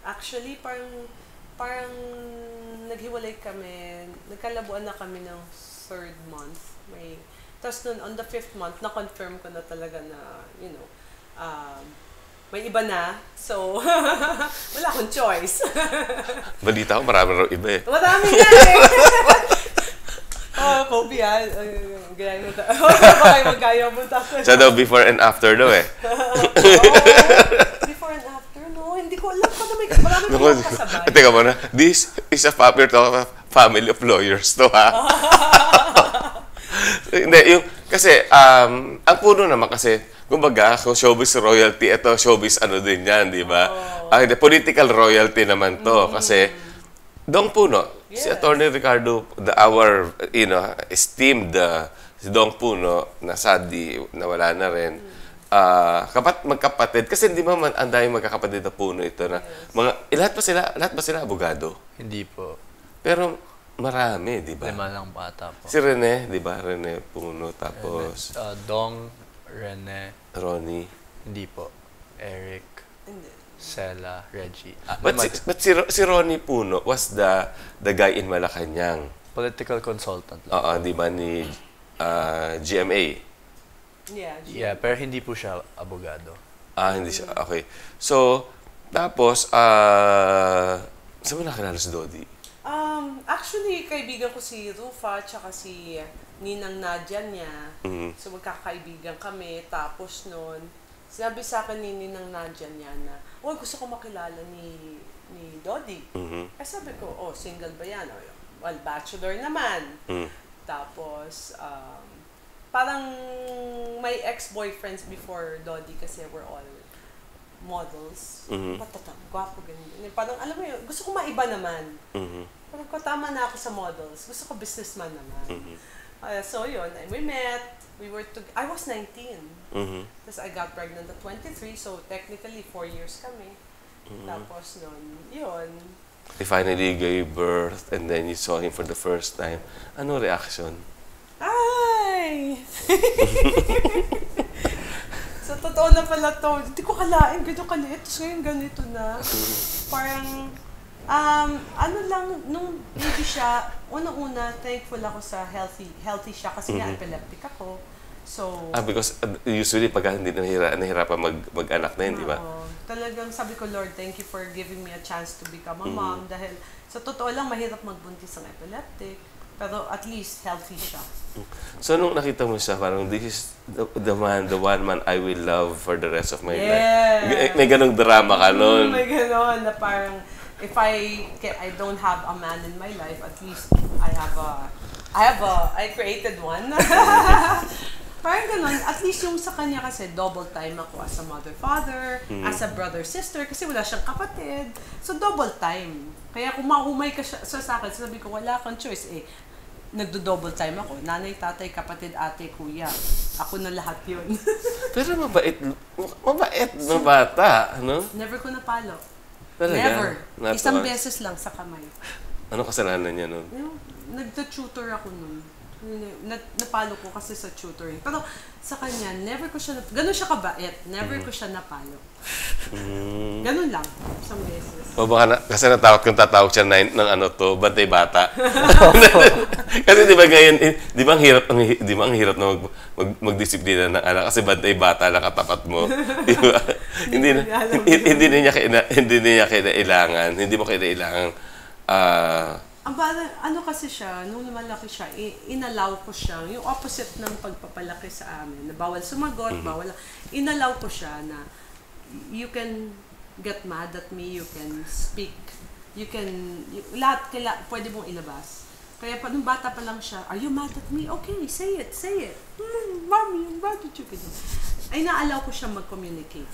Actually, parang naghiwalay kami, nagkalabuan na kami ng 3rd month. Tapos nun, on the 5th month, na-confirm ko na talaga na, may iba na. So, wala akong choice. Balita ko, marami raw iba eh. Marami na eh! Kobe gaya mo ta. Baka magkaya mo ta. Siya daw before and after daw eh. Before and after? No, hindi ko alam pa na marami kang kasabay. Teka muna, this is a family of lawyers to ha. Hindi, kasi, ang puno naman kasi, kumbaga, kung showbiz royalty, ito showbiz ano din yan, di ba? The political royalty naman to, kasi, Dong Puno, si Attorney Ricardo, our, esteemed, si Dong Puno, na sadly, nawala na rin, magkapatid, kasi hindi man ang daming magkakapatid na Puno ito na, lahat ba sila abogado? Hindi po. Pero, marami, di ba? 5 lang bata po. Si Rene, di ba? Rene Puno, tapos... Dong, Rene. Ronnie. Hindi po. Eric. Hindi. Sela, Reggie. But si Ronnie Puno was the guy in Malacanang. Political consultant lang. Oo, di ba ni GMA? Yeah, pero hindi po siya abogado. Hindi siya. Okay. So, tapos, saan mo nakilala si Dodi? Actually, kaibigan ko si Rufa tsaka si Ninang Nadia niya. So, magkakaibigan kami. Tapos noon, sinabi sa akin ni Ninang Nadia niya na, gusto ko makilala ni Dodi. Sabi ko, single ba yan? Well, bachelor naman. Tapos, parang may ex-boyfriends before Dodi kasi we're all models. Matatang, gwapo, ganyan. Parang, alam mo yun, gusto ko maiba naman. Parang ko, tama na ako sa models. Gusto ko businessman naman. So, yun, we met. I was 19. Tapos I got pregnant at 23, so technically 4 years kami. Tapos nun, yun. He finally gave birth and then you saw him for the first time. Ano reaction? Ay! So, totoo na pala to. Hindi ko kalain, ganito kaliit. Tapos ngayon ganito na. Parang, ano lang, nung baby siya, unang-una, thankful ako sa healthy siya kasi nga epileptic ako. So, Because usually pag hindi nahihirapan mag-anak na yun, di ba? Talagang sabi ko, Lord, thank you for giving me a chance to become a mom dahil sa totoo lang, mahirap magbuntis ang epileptic. Pero at least healthy siya. So, nung nakita mo siya, parang this is the one man I will love for the rest of my life. May ganong drama ka nun. May ganon na parang, if I don't have a man in my life, at least I created one. Parang ganon, at least yung sa kanya kasi double time ako as a mother-father, as a brother-sister, kasi wala siyang kapatid. So double time. Kaya kung mahumay ka sa akin, sabi ko, wala kang choice nagdo-double time ako. Nanay, tatay, kapatid, ate, kuya. Ako na lahat yun. Pero mabait na bata, no? Never ko napalo. Talaga? Never. Isang beses lang sa kamay. Ano kasalanan niya nun? Nagda-tutor ako nun. Napalo ko kasi sa tutoring. Pero sa kanya, never ko siya, ganun siya kabait. Never ko siya napalo. Ganun lang. Isang beses. O baka kasi natakot kung tatawag siya ng bantay bata. Kasi di ba ngayon, di ba ang hirap na magdisiplina ng anak kasi bantay bata lang katapat mo. Di ba? Hindi niya kailangan, hindi mo kailangan ano kasi siya, nung lumalaki siya, inalaw ko siya, yung opposite ng pagpapalaki sa amin, na bawal sumagot, inalaw ko siya na you can get mad at me, you can speak, lahat pwede mong ilabas. Kaya nung bata pa lang siya, are you mad at me? Okay, say it. Mommy, why did you do? Ay, naalaw ko siya mag-communicate.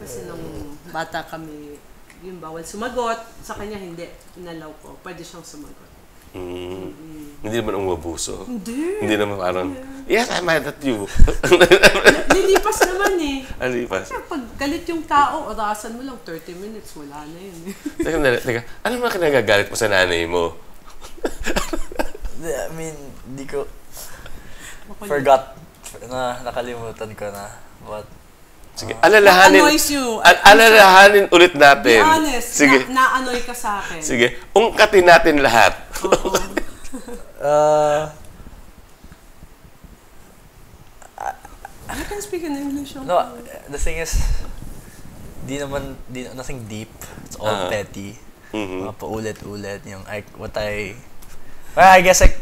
Kasi nung bata kami, yung bawal sumagot, sa kanya hindi, inalaw ko, pwede siyang sumagot. Hindi naman umabuso? Hindi. Hindi naman parang, yes, I'm mad at you. Nilipas naman eh. Nilipas? Kasi pag galit yung tao, orasan mo lang, 30 minutes, wala na yun. Teka, ano mga kinagagalit mo sa nanay mo? I mean, di ko, nakalimutan ko na, but, Sige, alalahanin. What annoys you? Alalahanin ulit Be natin. honest, Sige. na-annoy ka sa akin. Sige, ungkatin natin lahat. I can speak in English. No, the thing is, nothing deep. It's all petty. Mga paulit-ulit. I guess I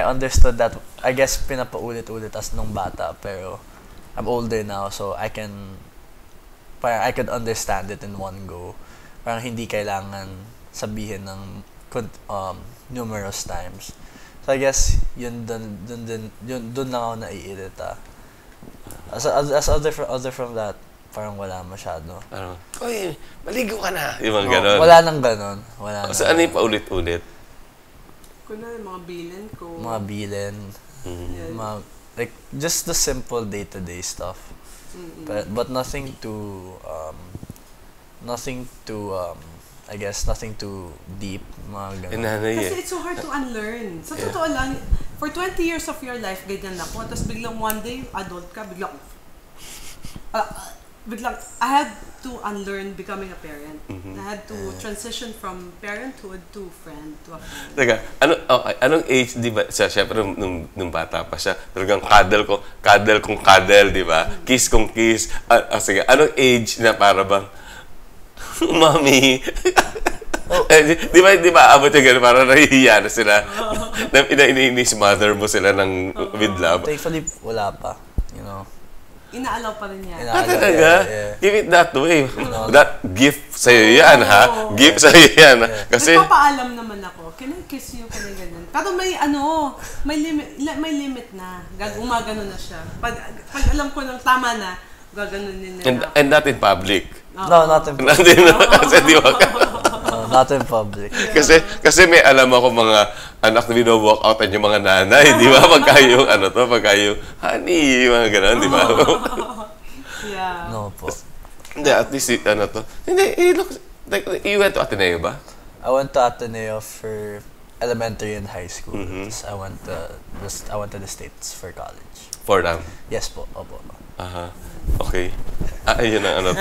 understood that, I guess pinapaulit-ulit as nung bata, pero I'm older now, so I could understand it in one go. Parang hindi kailangan sabihin ng numerous times. So I guess dun lang ako naiirita. As other from that, parang wala masyado. Uy, maligo ka na. Yung mga ganon. Wala nang ganon. So ano yung paulit-ulit? Kunwari, mga bilin ko. Mga bilin. Like, just the simple day-to-day stuff. But nothing too, I guess, nothing too deep. Mga ganun. Kasi it's so hard to unlearn. Sa totoo lang, for 20 years of your life, ganyan ako. Tapos biglang one day, adult ka, biglang, I had to unlearn becoming a parent. I had to transition from parenthood to friend, to a friend. Teka, anong age, di ba? Siyempre, nung bata pa siya, talagang cuddle, di ba? Kiss kong kiss. Sige, anong age na para bang, Mami. Di ba abot yung gano'n, parang nahihiya na sila. Ina-inis mother mo sila ng with love. Thankfully, wala pa. You know. Inaalaw pa rin yan. Talaga? Yeah. Give it that way. That gift sa'yo yan, ha? Gift sa'yo yan. Kasi nagpapaalam naman ako, can I kiss you? Can I ganun? Pero may limit na. Gumagano na siya. Pag alam ko ng tama na, gaganunin nila. And not in public. No, not in public. Not in public. Kasi may alam ako mga anak na walk out yung mga nanay, di ba? Pagka yung honey, mga gano'n, di ba? Yeah. No po. Hindi, at least, Hindi, like, you went to Ateneo ba? I went to Ateneo for elementary and high school. I went to the States for college. Fordham? Yes po, opo. Okay. Ayun ang to.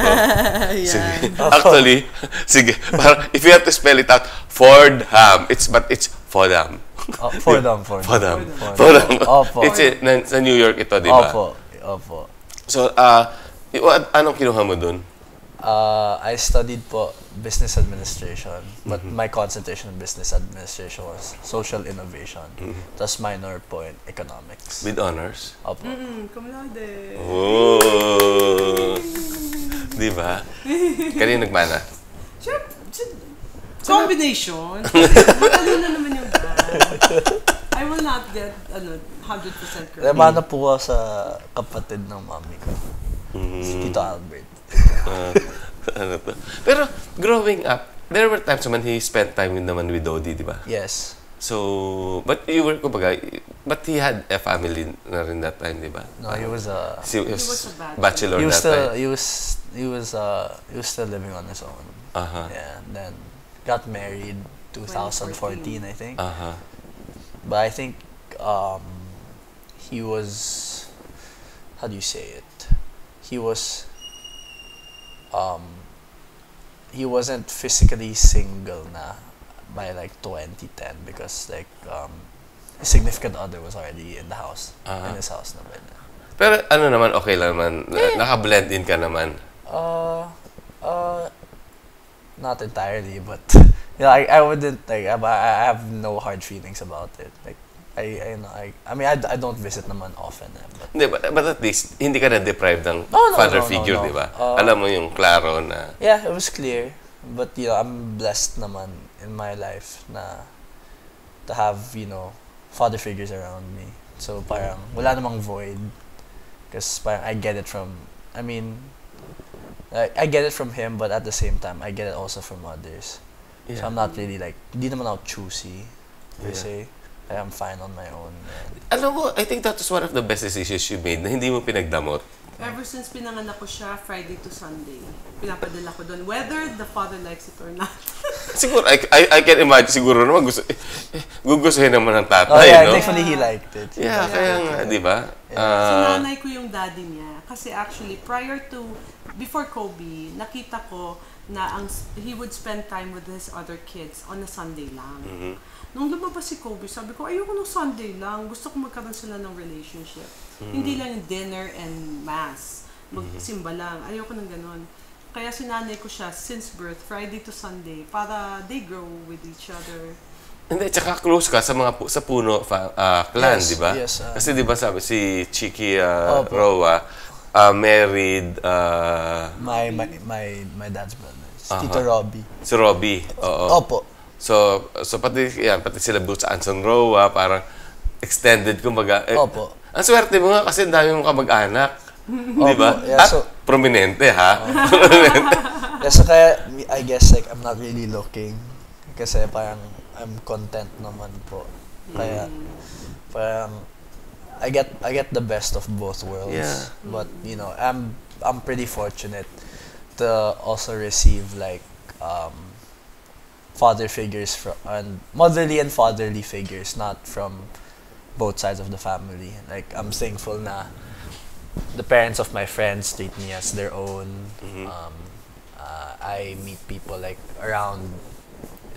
Sige. Actually, sige. If you have to spell it out, Fordham. It's Fordham. Fordham. Opo. It's sa New York ito, di ba? Opo. So, anong kinuha mo dun? I studied po business administration, but my concentration in business administration was social innovation. Tapos minor po in economics. With honors? Opo. Cum laude. Oh! Di ba? Kanina nagmana? Combination. Matalino naman yung I will not get 100% correct. Mana po ako sa kapatid ng mami ko. Si Tito Albert. Pero growing up, there were times when he spent time with Dodi, di ba? Yes. So, but he had a family na rin that time, di ba? No, he was a bachelor that time. He was still living on his own. Yeah, and then got married 2014, I think. But I think he was, how do you say it? He wasn't physically single na by like 2010 because like his significant other was already in the house, in his house na. Pero ano naman, okay lang naman, naka-blend in ka naman. Not entirely, but I wouldn't like. I have no hard feelings about it. Like I don't visit naman often. But at least hindi ka na deprived ng father figure, di ba? Alam mo yung klaro na. Yeah, it was clear. But I'm blessed naman in my life na to have father figures around me. So parang wala namang void. Because parang I get it from. I get it from him, but at the same time, I get it also from others. Yeah. So I'm not really like, hindi naman ako choosy, per se. I'm fine on my own. Alam mo, I think that was one of the best decisions you made na hindi mo pinagdamot. Ever since pinanganak ko siya, Friday to Sunday, pinapadala ko doon, whether the father likes it or not. Siguro, I can imagine, siguro naman gugustuhin naman ng tatay, no? Thankfully he liked it. Yeah, kaya nga, di ba? So nanay ko yung daddy niya. Kasi actually, prior to before Kobe, nakita ko na he would spend time with his other kids on a Sunday lang. Nung lumabas si Kobe, sabi ko, ayoko ng Sunday lang. Gusto ko magkaroon sila ng relationship. Hindi lang yung dinner and mass. Magsimba lang. Ayoko ng ganun. Kaya sinanay ko siya since birth, Friday to Sunday, para they grow with each other. Hindi, tsaka close ka sa mga sa Puno clan, Yes, di ba? yes, Kasi di ba sabi, si Chiki Roa, married... my dad's brother. Tito Robbie. Si Robbie, oo. Opo. So pati sila Boots Anson Roa, parang extended, kumbaga. Opo. Ang swerte mo nga kasi dami mong kamag-anak. Di ba? Yeah, At prominente, ha? Yeah, so kaya, I guess, like, I'm not really looking. Kasi parang, I'm content naman po. Kaya, parang, I get the best of both worlds. Yeah. But, you know, I'm pretty fortunate to also receive, like, father figures and motherly and fatherly figures, not from both sides of the family. Like, I'm thankful na the parents of my friends treat me as their own. I meet people like around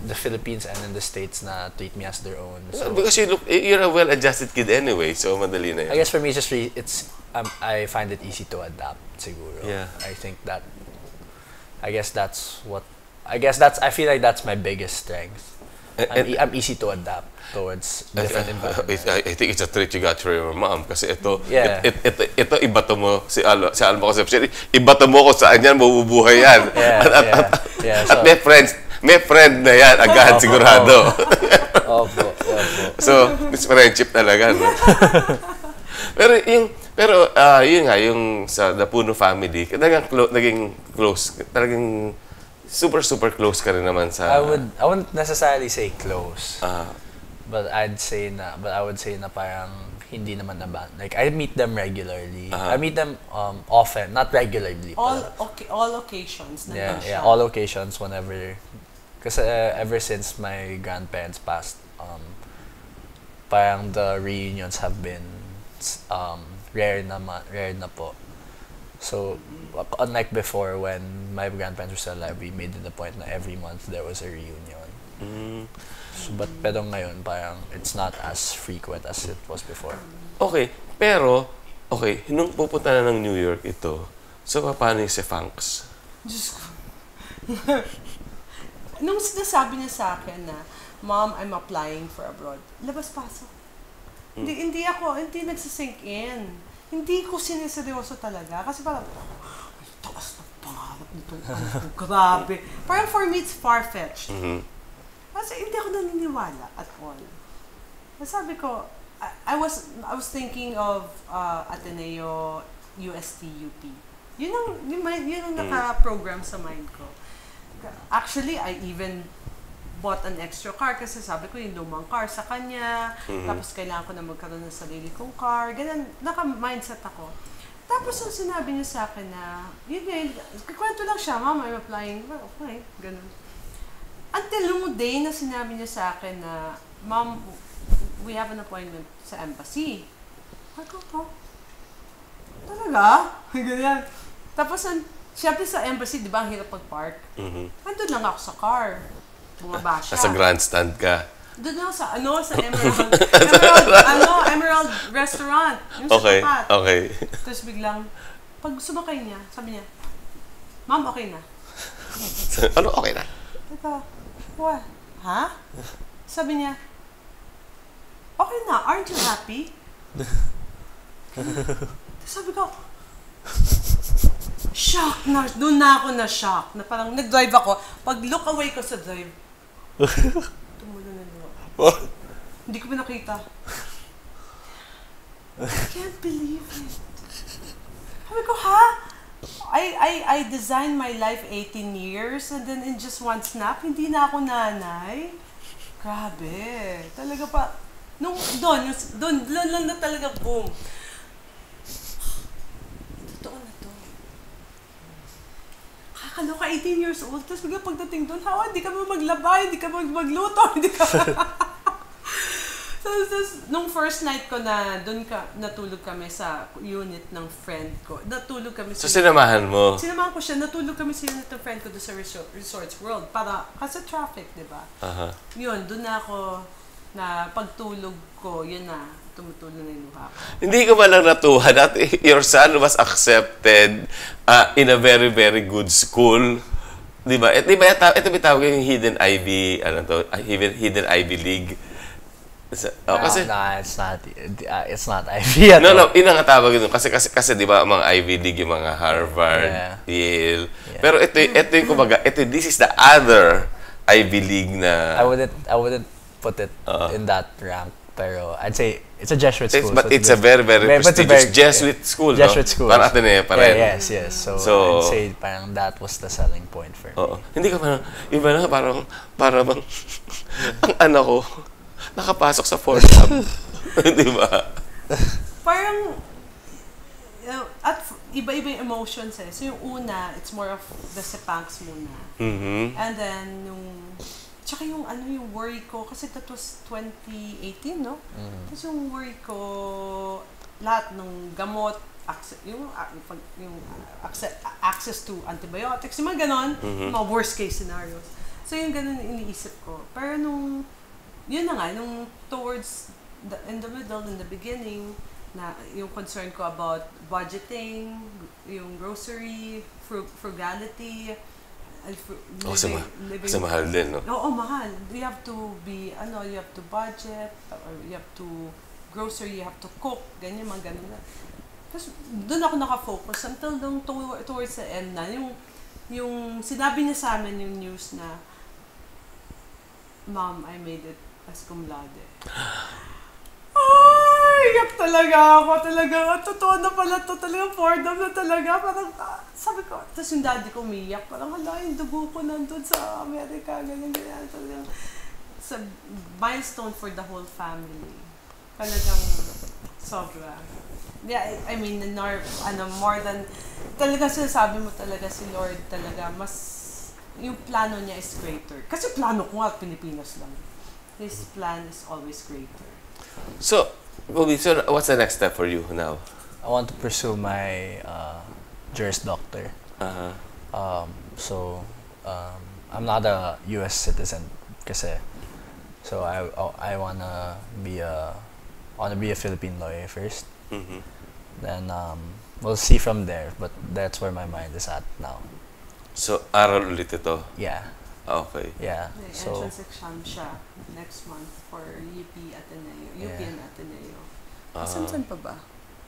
the Philippines and in the States na treat me as their own. So because you're a well-adjusted kid anyway, so madali na yun. I guess for me, it's I find it easy to adapt. Siguro. Yeah. I feel like that's my biggest strength. I'm easy to adapt towards different environments. I think it's a trait you got from your mom kasi ito ibato mo si Alma Concepcion, ibato mo kung saan yan mabubuhay yan. So, at may friend na yan agad sigurado. Opo. So, it's friendship talaga, no? Pero yun nga, yung sa The Puno family, naging close, talagang super close ka rin naman sa... I wouldn't necessarily say close. But I would say na parang hindi naman na bad. Like, I meet them regularly. I meet them often, not regularly. All occasions. Yeah, all occasions whenever. Kasi ever since my grandparents passed, parang the reunions have been rare na po. So, unlike before, when my grandparents were still alive, we made it a point na every month there was a reunion. So, pero ngayon, parang it's not as frequent as it was before. Okay, nung pupunta na ng New York ito, so paano yung si Funks? Diyos ko. Nung sinasabi niya sa akin na, Mom, I'm applying for abroad. Labas-pasok. Hindi nagsisink in. Hindi ko siniseryoso talaga. Kasi parang, ay, taas na pangarap nito. Grabe. Parang for me, it's far-fetched. Kasi hindi ako naniniwala at all. Sabi ko, I was thinking of Ateneo, UST, UP. Yun ang naka-program sa mind ko. Actually, I even bought an extra car kasi sabi ko yung lumang car sa kanya, tapos kailangan ko na magkaroon ng sarili kong car, ganun, naka-mindset ako. Tapos yung sinabi niya sa akin na, yun, kwento lang siya, Mom, I'm applying, well, okay, ganun. Until yung day na sinabi niya sa akin na, Mom, we have an appointment sa embassy. Ako po, talaga? Ganyan. Tapos, siyempre sa embassy, di ba, ang hirap mag-park? Andun lang ako sa car. Bumaba siya. Nasa grandstand ka. Doon ako sa Emerald Restaurant. Yung sa tapat. Okay. Tapos biglang, pag sumakay niya, sabi niya, Ma'am, okay na. Ano okay na? Ito, what? Ha? Sabi niya, okay na, aren't you happy? Sabi ko, shock na, doon na ako na-shock. Na parang nag-drive ako, pag look away ko sa drive, tumulo na niyo. Hindi ko pinakita. I can't believe it. Sabi ko, ha? I designed my life 18 years and then in just one snap, hindi na ako nanay. Grabe. Talaga pa. Doon lang na talaga, boom. Totoo na to. Kakaloka, 18 years old, tapos bigla pagdating doon, Hawa, hindi ka mo maglaba, hindi ka magluto, hindi ka... Nung first night ko na natulog kami sa unit ng friend ko. Natulog kami So, sinamahan mo? Sinamahan ko siya. Natulog kami sa unit ng friend ko doon sa Resorts World. Kasi traffic, di ba? Yun, doon na ako na pagtulog ko, yun na, tumutulo na yung mukha ko. Hindi ko ba lang natuwa that your son was accepted in a very, very good school? Di ba? Ito ba tawag yung Hidden Ivy, Hidden Ivy League? Kasi, no, it's not Ivy at all. No, yun ang tawag yun. Kasi di ba, mga Ivy League, yung mga Harvard, Yale. Pero ito yung kumbaga, this is the other Ivy League na... I wouldn't put it in that rank. Pero I'd say it's a Jesuit school. But it's a very, very prestigious Jesuit school, Jesuit school. Parang Ateneo pa rin. Yes. So I'd say parang that was the selling point for me. Hindi ka parang, iba na, parang ang anak ko, nakapasok sa Fordham. Di ba? Parang, at iba-iba yung emotions eh. So yung una, it's more of the sepangs muna. And then, tsaka yung worry ko, kasi that was 2018, no? Tapos yung worry ko, lahat ng gamot, access to antibiotics, yung mga ganon, mga worst case scenarios. So yung ganon iniisip ko. Pero yun na nga, towards in the middle, in the beginning, na yung concern ko about budgeting, yung grocery, frugality, Kasi mahal din, no? Oo, mahal. You have to budget, or you have to grocery, you have to cook, ganyan, mga ganun na. Tapos, doon ako nakafocus until towards the end na, yung sinabi niya sa amin yung news na, Mom, I made it as cum laude. Iyak talaga ako, totoo na pala to, talagang Fordham na talaga, parang, sabi ko, tapos yung daddy ko umiyak, parang, hala, yung dugo ko nandun sa Amerika, ganyan, talagang, it's a milestone for the whole family. Talagang, sobra. Yeah, I mean, more than, talaga sinasabi mo talaga si Lord talaga, mas, yung plano niya is greater. Kasi plano ko nga, Pilipinas lang. His plan is always greater. So, Bobby, what's the next step for you now? I want to pursue my Juris Doctor. I'm not a U.S. citizen kasi. So I wanna be a Philippine lawyer first. Then we'll see from there. But that's where my mind is at now. So aral ulit ito? Yeah. Okay. Yeah. May entrance exam siya next month for UP Ateneo. UP and Ateneo. Saan pa ba?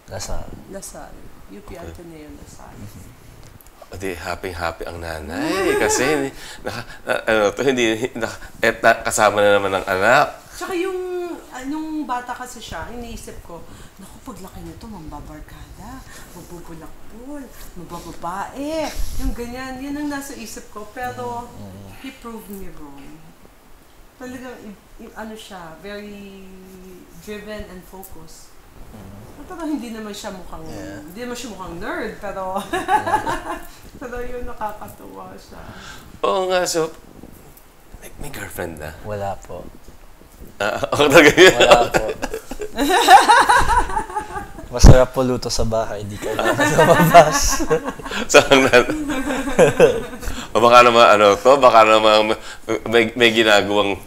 Lasal. UP Ateneo, Lasal. Di happy ang nanay kasi kasama na naman ng anak. Tsaka yung bata kasi siya, iniisip ko, naku, paglaki nito, mambabarkada, mabubulakbol, mabababae, yung ganyan, yun ang nasa isip ko. Pero, he proved me wrong. Talagang, siya, very driven and focused. Pero hindi naman siya mukhang nerd, pero pero yun, nakakatuwa siya. Oo nga, so may girlfriend na? Wala po. Wala po. Masarap po luto sa bahay, di kailangan lumabas. Baka naman may ginagawang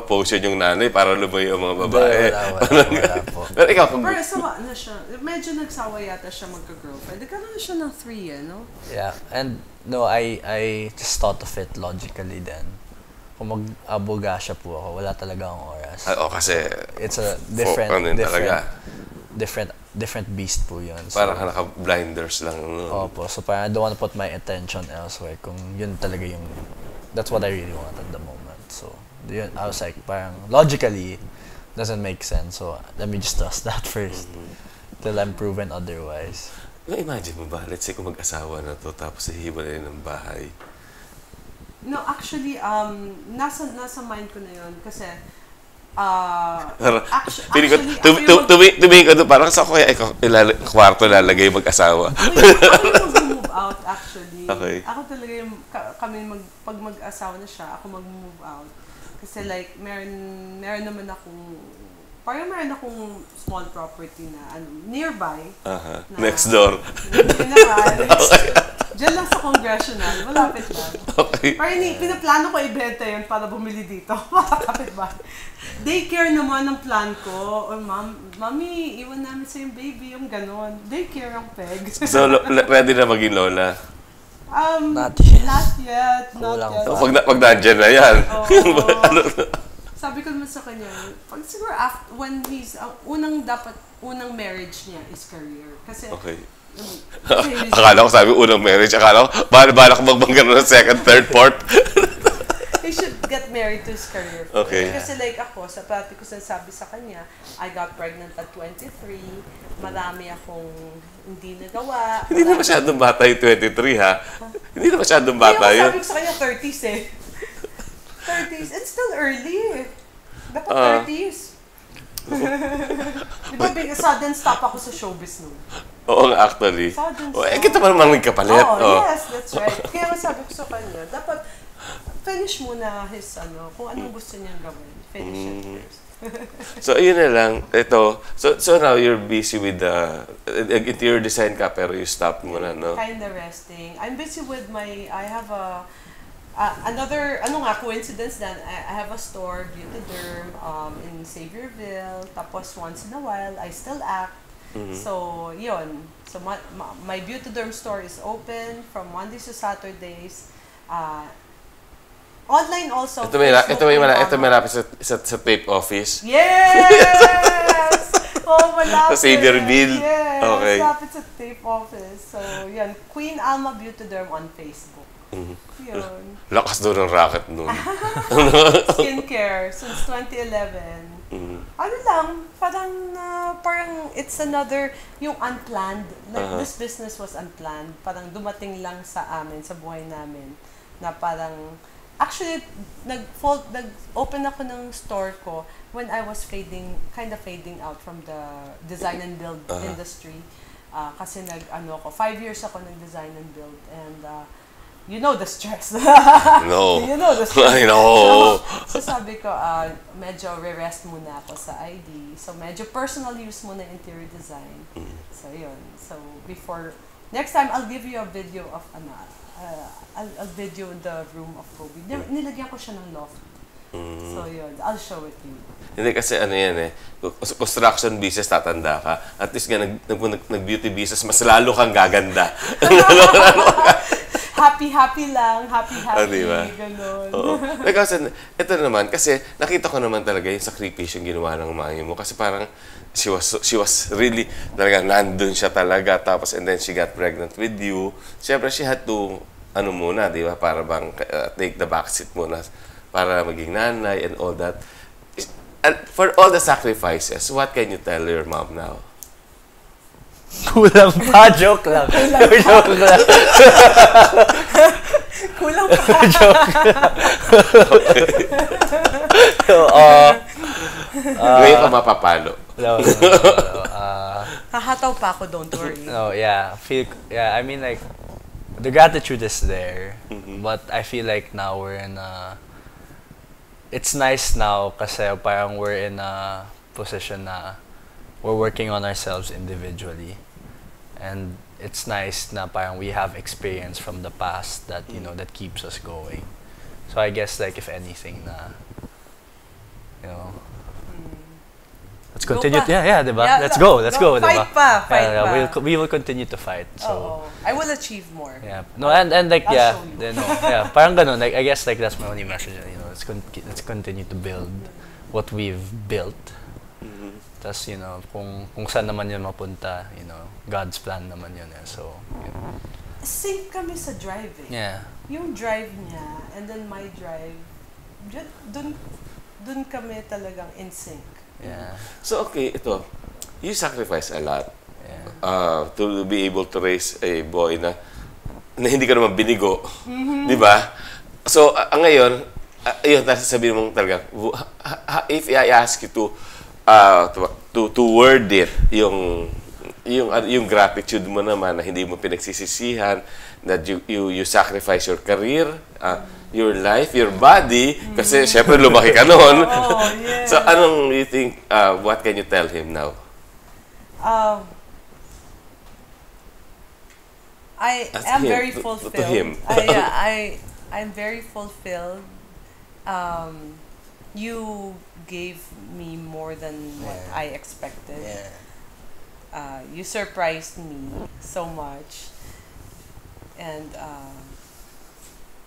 potion yung nanay para lumayo ang mga babae. Wala po. Pero ikaw, pero sawa na siya. Medyo nagsawa yata siya magka-girlfriend. Nagkaroon na siya ng 3, no? Yeah, and no, I just thought of it logically then. Kung mag-aboga siya po ako, wala talaga akong oras. Kasi it's a different beast po yun. So, parang naka-blinders lang. No? Opo, so parang I don't want to put my attention elsewhere kung yun talaga yung, that's what I really want at the moment. So, yun, I was like, parang logically, doesn't make sense. So, let me just trust that first. Till I'm proven otherwise. Imagine mo ba, let's say kung mag-asawa na to, tapos hihiwalay ng bahay. No, actually, nasa mind ko na yun kasi tumingin ko doon, parang sa kaya kwarto lalagay mag-asawa. Ako mag-move out actually. Okay. Ako talaga yung, pag mag-asawa na siya, ako mag-move out. Kasi like, meron naman akong parang meron akong small property na nearby. Next door. Diyan lang sa Congressional, malapit lang. Okay. Parang pinaplano ko ibenta yun para bumili dito. Malapit ba? Daycare naman ang plan ko. Or Mami, iwan namin sa yung baby, yung ganon. Daycare ang peg. So, ready na maging lola? Not yet. Not yet. Kulang Not pa. yet. Pag nandyan na yan. Sabi ko naman sa kanya, pag siguro when he's, unang marriage niya is career. Kasi, Okay. kasi Akala ko sabi unang marriage. Akala ko, bala ko magbangga ng second, third, fourth. he should get married to his career. Okay. Kasi like ako, sa parati ko sinasabi sa kanya, I got pregnant at 23, marami akong hindi nagawa. Hindi na masyadong bata yung 23, ha? Hindi na masyadong bata Kaya yun. sabi ko sa kanya, 30s eh. 30s, it's still early. Dapat 30s. Di ba, sudden stop ako sa showbiz nun? Oo nga, actually. Sudden kita pa naman nagkapalit. Yes, that's right. Kaya sabi ko sa kanya, dapat finish muna kung anong gusto niyang gawin. Finish it first. So, yun na lang. Ito. So now, you're busy with the interior design ka, pero you stop muna, no? Kinda resting. I'm busy with I have another, coincidence then, I have a store, Beauty Derm, in Xavierville. Tapos, once in a while, I still act. So, yun. So, my Beauty Derm store is open from Mondays to Saturdays. Online also. Ito may malapit sa tape office. Yes! Malapit. Sa Xavierville? Yes, Okay. malapit sa tape office. So, yan. Queen Alma Beauty Derm on Facebook. Yun. Lakas doon ng racket noon. Skincare since 2011. Ano lang, parang it's another, yung unplanned. Like, this business was unplanned. Parang dumating lang sa amin, sa buhay namin, na parang, actually, nag-open ako ng store ko when I was kind of fading out from the design and build industry. Kasi 5 years ako nag-design and build. And, you know the stress. No. You know the stress. I know. So sabi ko, medyo re-rest muna ako sa ID. So medyo personal use muna interior design. So yun. So next time, I'll give you a video of, I'll video the room of Kobe. Nilagyan ko siya ng loft. So yun, I'll show it to you. Hindi kasi yan eh. Construction business, tatanda ka. At least nga nag-beauty business, mas lalo kang gaganda. Happy lang. Happy. Diba? Ganon. Oo. Kasi, ito naman, kasi nakita ko naman talaga yung sakripisyo yung ginawa ng mami mo. Kasi parang, she was really, talaga, nandun siya talaga. Tapos, and then she got pregnant with you. Siyempre, she had to, muna, di ba? Para bang, take the backseat muna. Para maging nanay and all that. And for all the sacrifices, what can you tell your mom now? Kulang pa. Joke lang. Joke lang. Kulang pa. Joke lang. Ngayon ka mapapalo. No. Hahataw pa ako, don't worry. No, yeah. I mean, like, the gratitude is there. But I feel like now we're in it's nice now kasi parang we're in a position na we're working on ourselves individually. And it's nice na parang we have experience from the past that, that keeps us going. So I guess, like, if anything na, let's continue. Yeah, diba? Yeah, let's go, diba? Fight pa. We will continue to fight. So I will achieve more. yeah, no, and like, I'll yeah, show you. then, no, yeah, parang ganun. Like, I guess, like, that's my only message. Let's continue to build what we've built. Tas, kung saan naman yun mapunta, God's plan naman yun. So, Sync kami sa drive eh. yeah. Yung drive niya, and then my drive, dun kami talagang in sync. Yeah. So, okay, ito. You sacrifice a lot Yeah. to be able to raise a boy na hindi ka naman binigo. Di ba? So, ngayon, ayun, sasabihin mong talaga, if I ask you to word it, yung yung gratitude mo naman na hindi mo pinagsisisihan, that you sacrifice your career, your life, your body, kasi syempre lumaki ka noon. Yes. So anong you think, what can you tell him now? I As am him, very to fulfilled. him. I'm very fulfilled. You gave me more than what I expected. You surprised me so much, and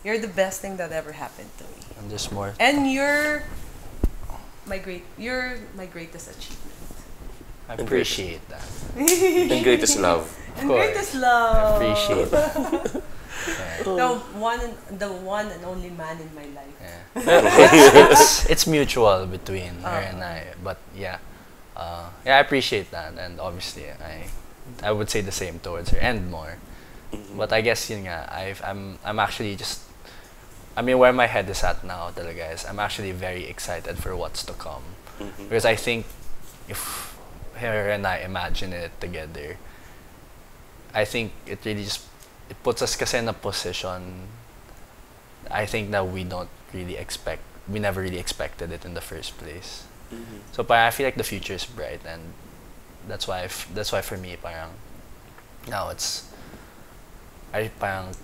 you're the best thing that ever happened to me. And there's more. And you're my greatest achievement. I appreciate that. And greatest love. And course. greatest love. Appreciate that. The one and only man in my life. It's mutual between her and I, but I appreciate that, and obviously I would say the same towards her and more. But I guess yun nga, I'm actually just, I mean, where my head is at now talaga is I'm actually very excited for what's to come, because I think if her and I imagine it together, I think it really just, it puts us kasi in a position I think that we never really expected it in the first place. So I feel like the future is bright, and that's why for me parang now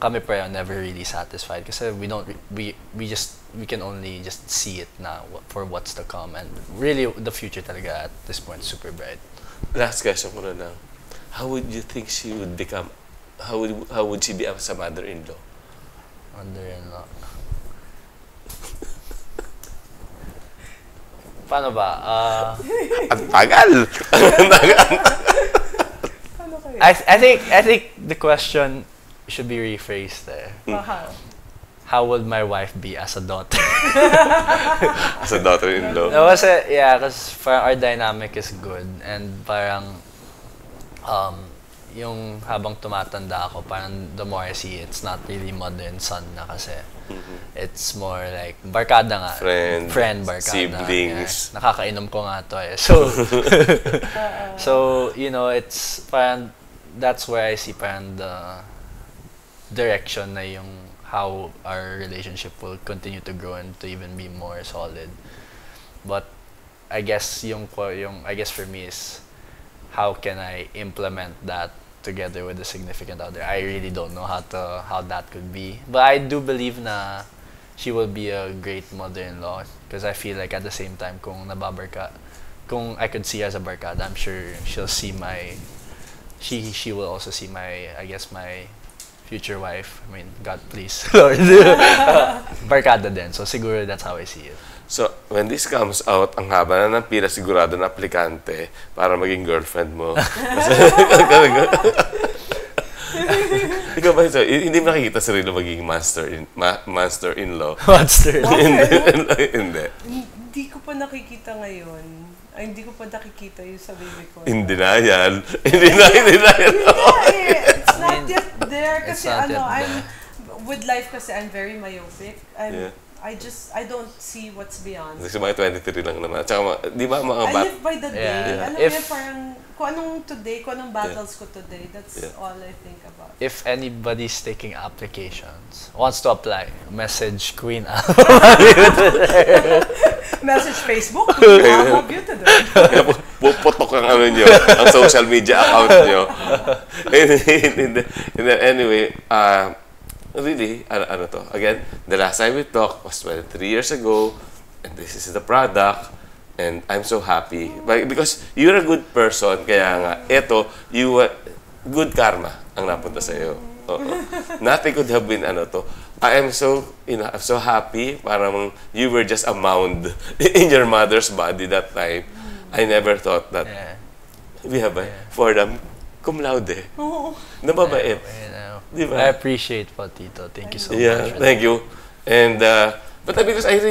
kami parang never really satisfied kasi we can only just see it now for what's to come, and really the future talaga at this point is super bright. Last question ko na lang. How would you think she would become? How would she be as a mother-in-law? Mother-in-law. Paano ba? Ang tagal! I think the question should be rephrased there. How would my wife be as a daughter? As a daughter-in-law? No, because our dynamic is good, and parang yung habang tumatanda ako, parang the more I see it's not really mother and son na kasi. It's more like barkada nga. Friend, barkada. Siblings. Yeah. Nakakainom ko nga to eh. So, it's parang, that's where I see parang the direction na yung how our relationship will continue to grow and to even be more solid. But I guess for me is how can I implement that together with a significant other. I really don't know how that could be. But I do believe na she will be a great mother-in-law, because I feel like at the same time kung I could see her as a barkada, I'm sure she'll see she will also see my future wife. I mean, God please, Lord. Barkada din. So siguro that's how I see it. So, when this comes out, ang haba na ng pila sigurado na aplikante para maging girlfriend mo. Ikaw ba, so, hindi mo nakikita sarili maging master-in-law? Monster. Hindi. Hindi ko pa nakikita ngayon. Ay, hindi ko pa nakikita yung sa baby ko. In denial. Hindi na. It's not yet there. Kasi with life kasi I'm very myopic. I don't see what's beyond. Kasi mga 23 lang naman. Tsaka, di ba mga I live by the day. Yeah. Alam mo parang, kung anong battles ko today, that's all I think about. If anybody's taking applications, wants to apply, message Queen Al. Message Facebook, I'll have you today. Puputok ang ang social media account nyo. Anyway, really, again, the last time we talked was 3 years ago, and this is the product, and I'm so happy. Because you're a good person, kaya nga, good karma ang napunta sa'yo. Nothing could have been I am so, I'm so happy, parang you were just a mound in your mother's body that time. I never thought that we have for them, cum laude. Nababait. Diba? I appreciate po, Tito. Thank you so much. Yeah, thank you. And but because I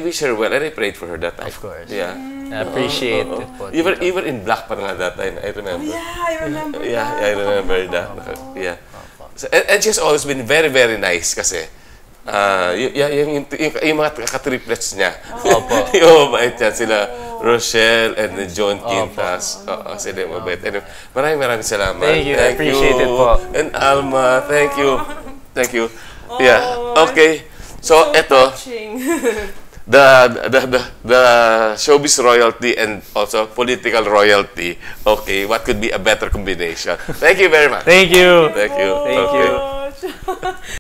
wish her well, and I prayed for her that time. Of course. Yeah. I appreciate it po, Tito. Even in black pa nga that time, I remember. I remember that. Yeah, I remember that. Yeah. So, and she's always been very, very nice kasi. Yung mga ka-triplets niya. Opo. Yung mabait yan sila. Rochelle, and then John Quintas. Sila yung mabait. Anyway, maraming salamat. Thank you. I appreciate it po. And Alma, thank you. Thank you. Yeah, okay. So, eto, Touching. the showbiz royalty and also political royalty. Okay, what could be a better combination? Thank you very much. Thank you. Thank you. Thank you. Okay.